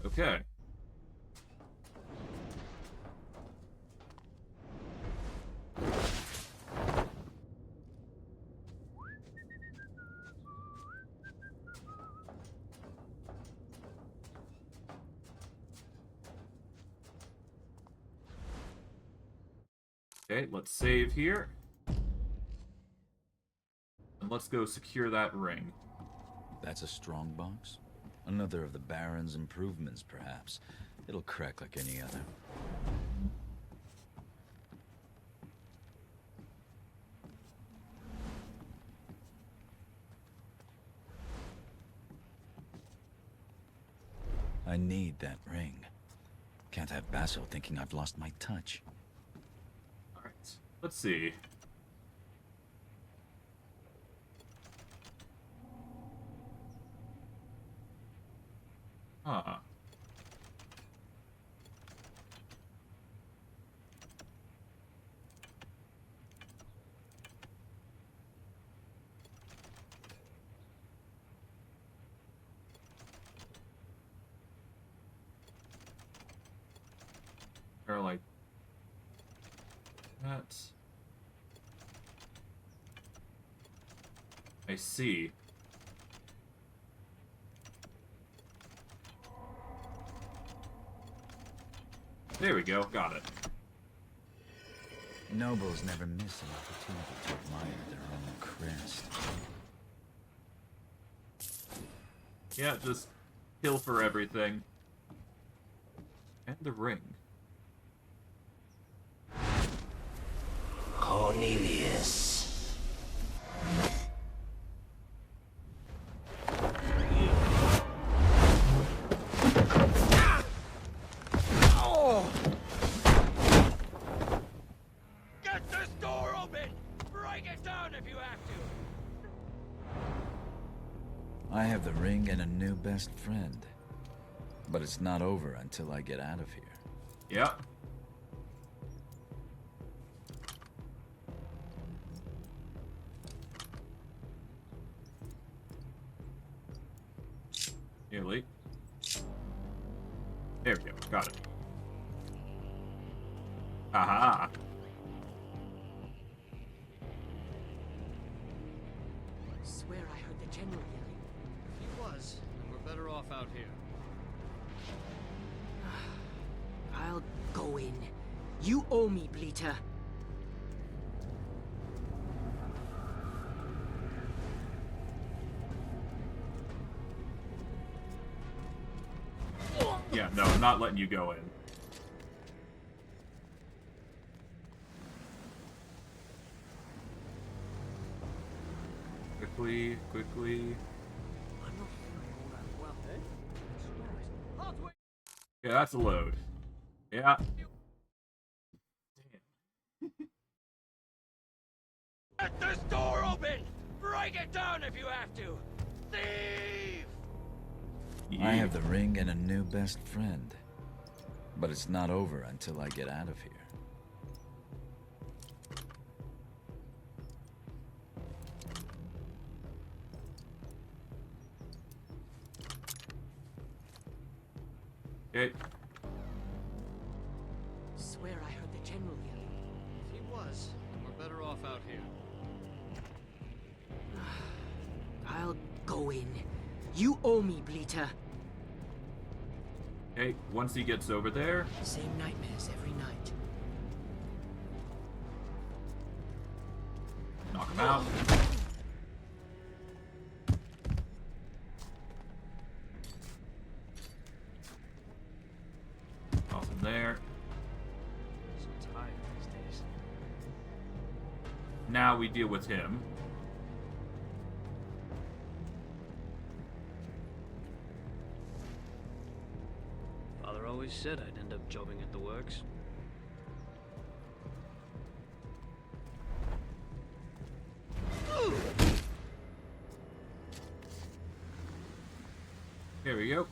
Okay. Okay, let's save here. And let's go secure that ring. That's a strong box? Another of the Baron's improvements, perhaps. It'll crack like any other. I need that ring. Can't have Basso thinking I've lost my touch. Alright, let's see. Huh. Or like that. I see. There we go, got it. Nobles never miss an opportunity to admire their own crest. Yeah, just kill for everything. And the ring. Cornelius. Get this door open! Break it down if you have to! I have the ring and a new best friend. But it's not over until I get out of here. Yep. Nearly. There we go. Got it. Aha! Swear I heard the general yelling. He was, and we're better off out here. I'll go in. You owe me, Bleater. Yeah, no, I'm not letting you go in. Quickly, quickly. Yeah, that's a load. Yeah. Get this door open! Break it down if you have to! Thief! I have the ring and a new best friend. But it's not over until I get out of here. Okay. Swear I heard the general yelling. He was, and we're better off out here. I'll go in. You owe me, Bleater. Okay, once he gets over there. Same nightmares every night. Knock him out. Toss him there. So tired these days. Now we deal with him. Father always said I'd end up jobbing at the works. Here we go.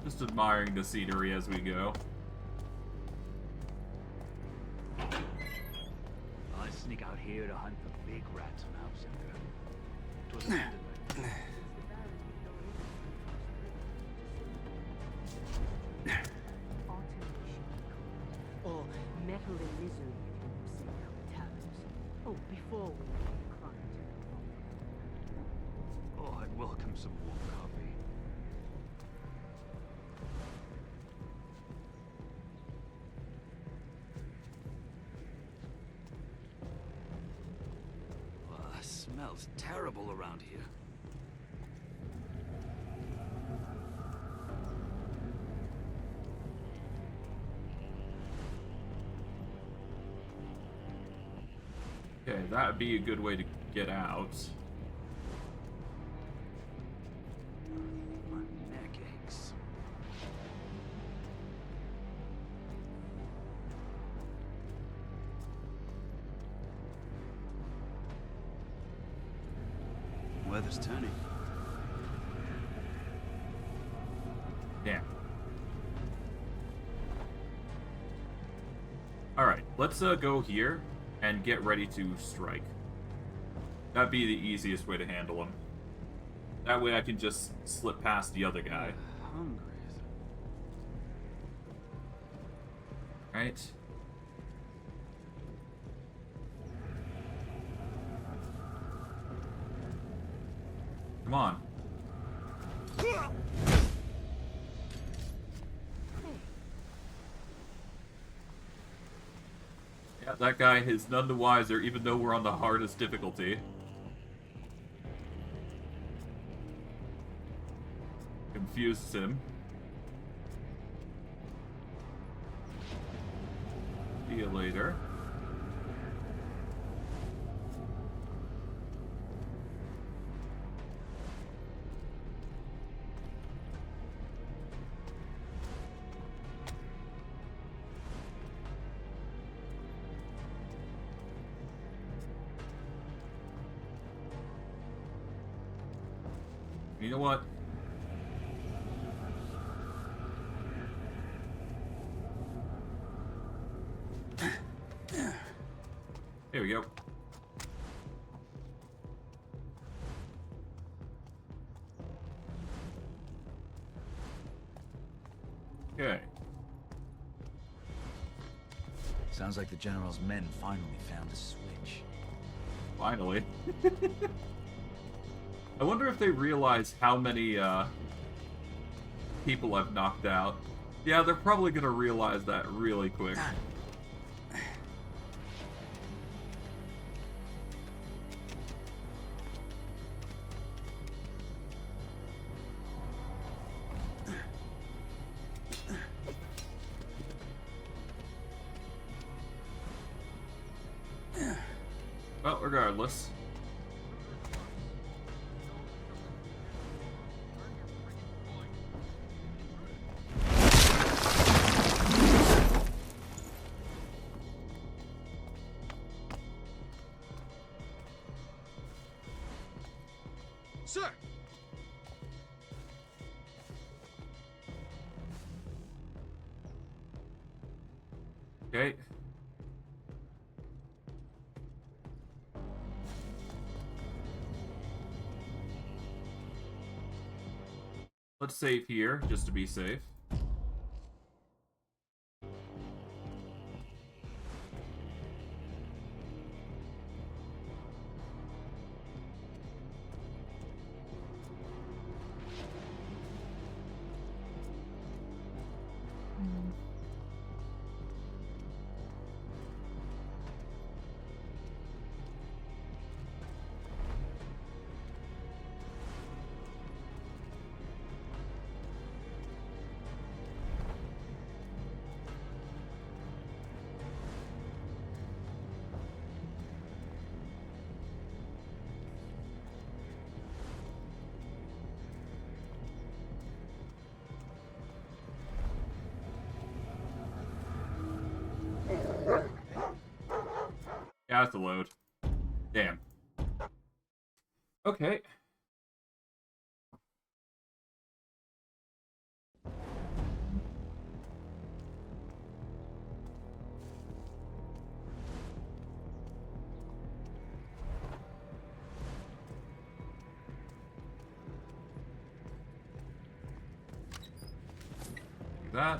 Just admiring the scenery as we go. I sneak out here to hunt for big rats on house center. 'Twas abandoned by Or metal and misery, if you say how taverns. Oh, before we climb to Oh, I'd welcome some warm coffee. Smells terrible around here. Okay, that would be a good way to get out. My neck aches. weather's turning. Damn. Alright, let's go here and get ready to strike. That'd be the easiest way to handle him. That way I can just slip past the other guy. Hungry. Right. Come on. Yeah, that guy is none the wiser, even though we're on the hardest difficulty. Confuses him. See you later. You know what? Here we go. Okay. Sounds like the General's men finally found a switch. Finally. I wonder if they realize how many people I've knocked out. Yeah, they're probably gonna realize that really quick. Well, regardless. Sir! Okay. Let's save here, just to be safe. Yeah, that's a load. Damn. Okay. That.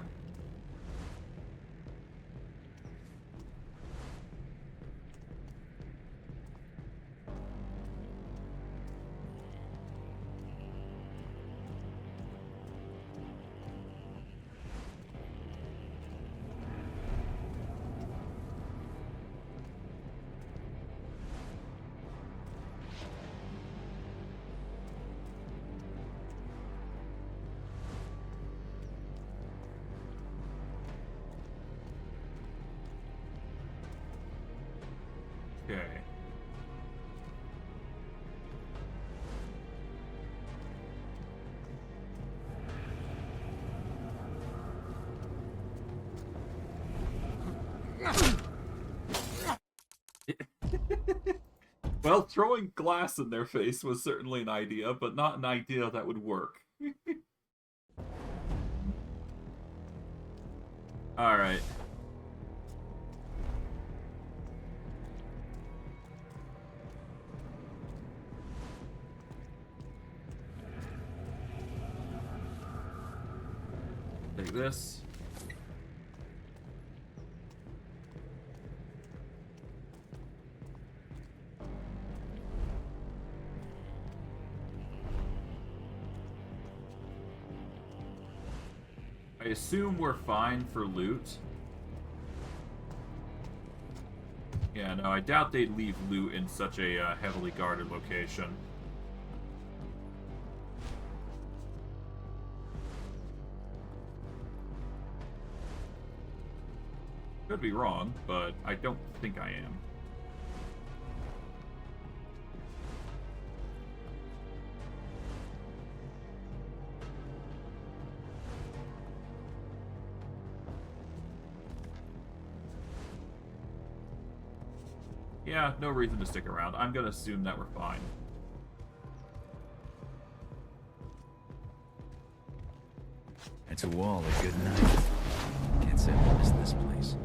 Okay. Well, throwing glass in their face was certainly an idea, but not an idea that would work. Alright. Take this. I assume we're fine for loot. Yeah, no, I doubt they'd leave loot in such a heavily guarded location. Could be wrong, but I don't think I am. Yeah, no reason to stick around. I'm gonna assume that we're fine. It's a wall a good night. Can't say I missed this place.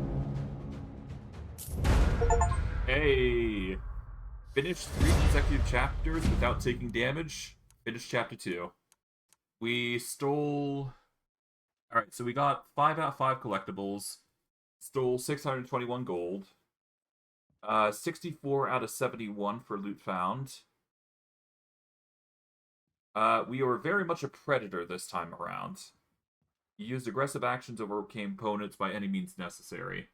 Hey! Finished 3 consecutive chapters without taking damage. Finished chapter 2. We stole... Alright, so we got 5 out of 5 collectibles. Stole 621 gold. 64 out of 71 for loot found. We were very much a predator this time around. You used aggressive actions to overcome opponents by any means necessary.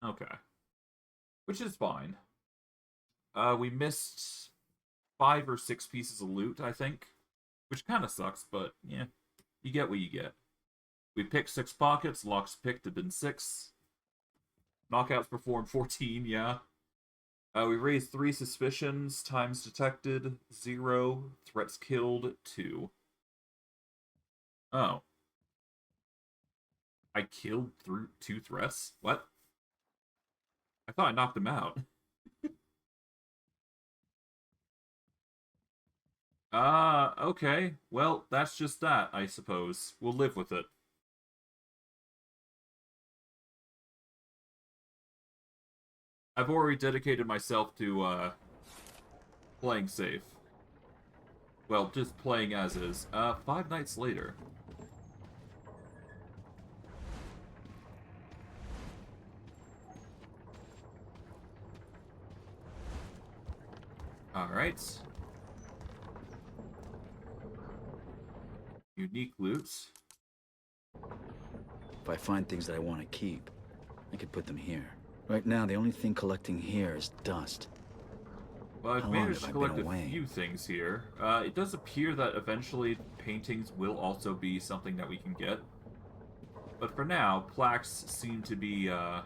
Okay. Which is fine. We missed 5 or 6 pieces of loot, I think. Which kind of sucks, but yeah. You get what you get. We picked 6 pockets. Locks picked have been 6. Knockouts performed 14, yeah. We raised 3 suspicions. Times detected 0. Threats killed 2. Oh. I killed through 2 threats? What? I thought I knocked them out. Okay. Well, that's just that, I suppose. We'll live with it. I've already dedicated myself to, playing safe. Well, just playing as is. 5 nights later. Alright. Unique loots. If I find things that I want to keep, I could put them here. Right now, the only thing collecting here is dust. Well, I've How long managed have to I been collect a away? few things here. It does appear that eventually paintings will also be something that we can get. But for now, plaques seem to be, are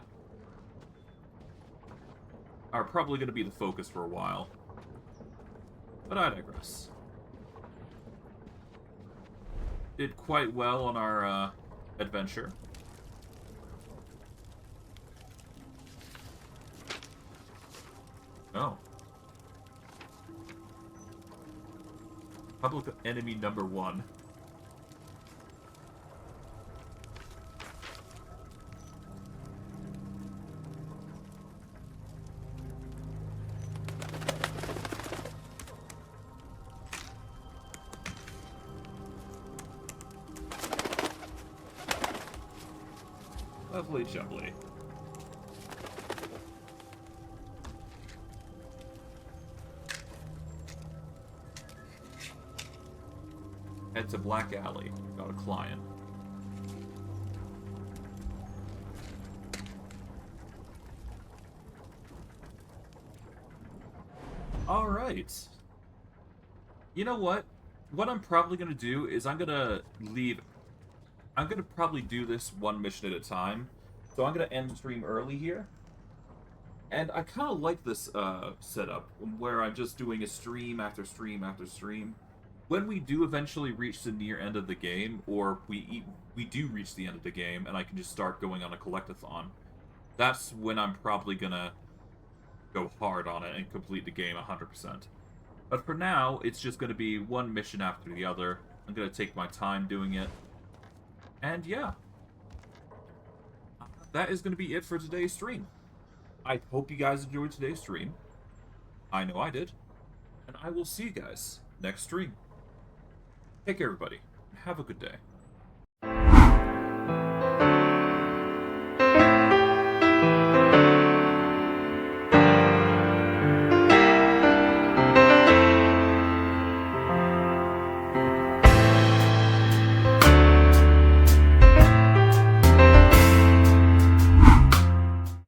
probably going to be the focus for a while. But I digress. Did quite well on our, adventure. Oh. Public enemy number 1. Lovely jubbly. Head to Black Alley. Got a client. Alright. You know what? What I'm probably going to do is I'm going to probably do this one mission at a time. So I'm going to end the stream early here. And I kind of like this setup, where I'm just doing a stream after stream after stream. When we do eventually reach the near end of the game, or we do reach the end of the game, and I can just start going on a collectathon, that's when I'm probably gonna go hard on it and complete the game 100%. But for now, it's just going to be one mission after the other. I'm going to take my time doing it. And yeah. That is going to be it for today's stream. I hope you guys enjoyed today's stream. I know I did. And I will see you guys next stream. Take care, everybody, and have a good day.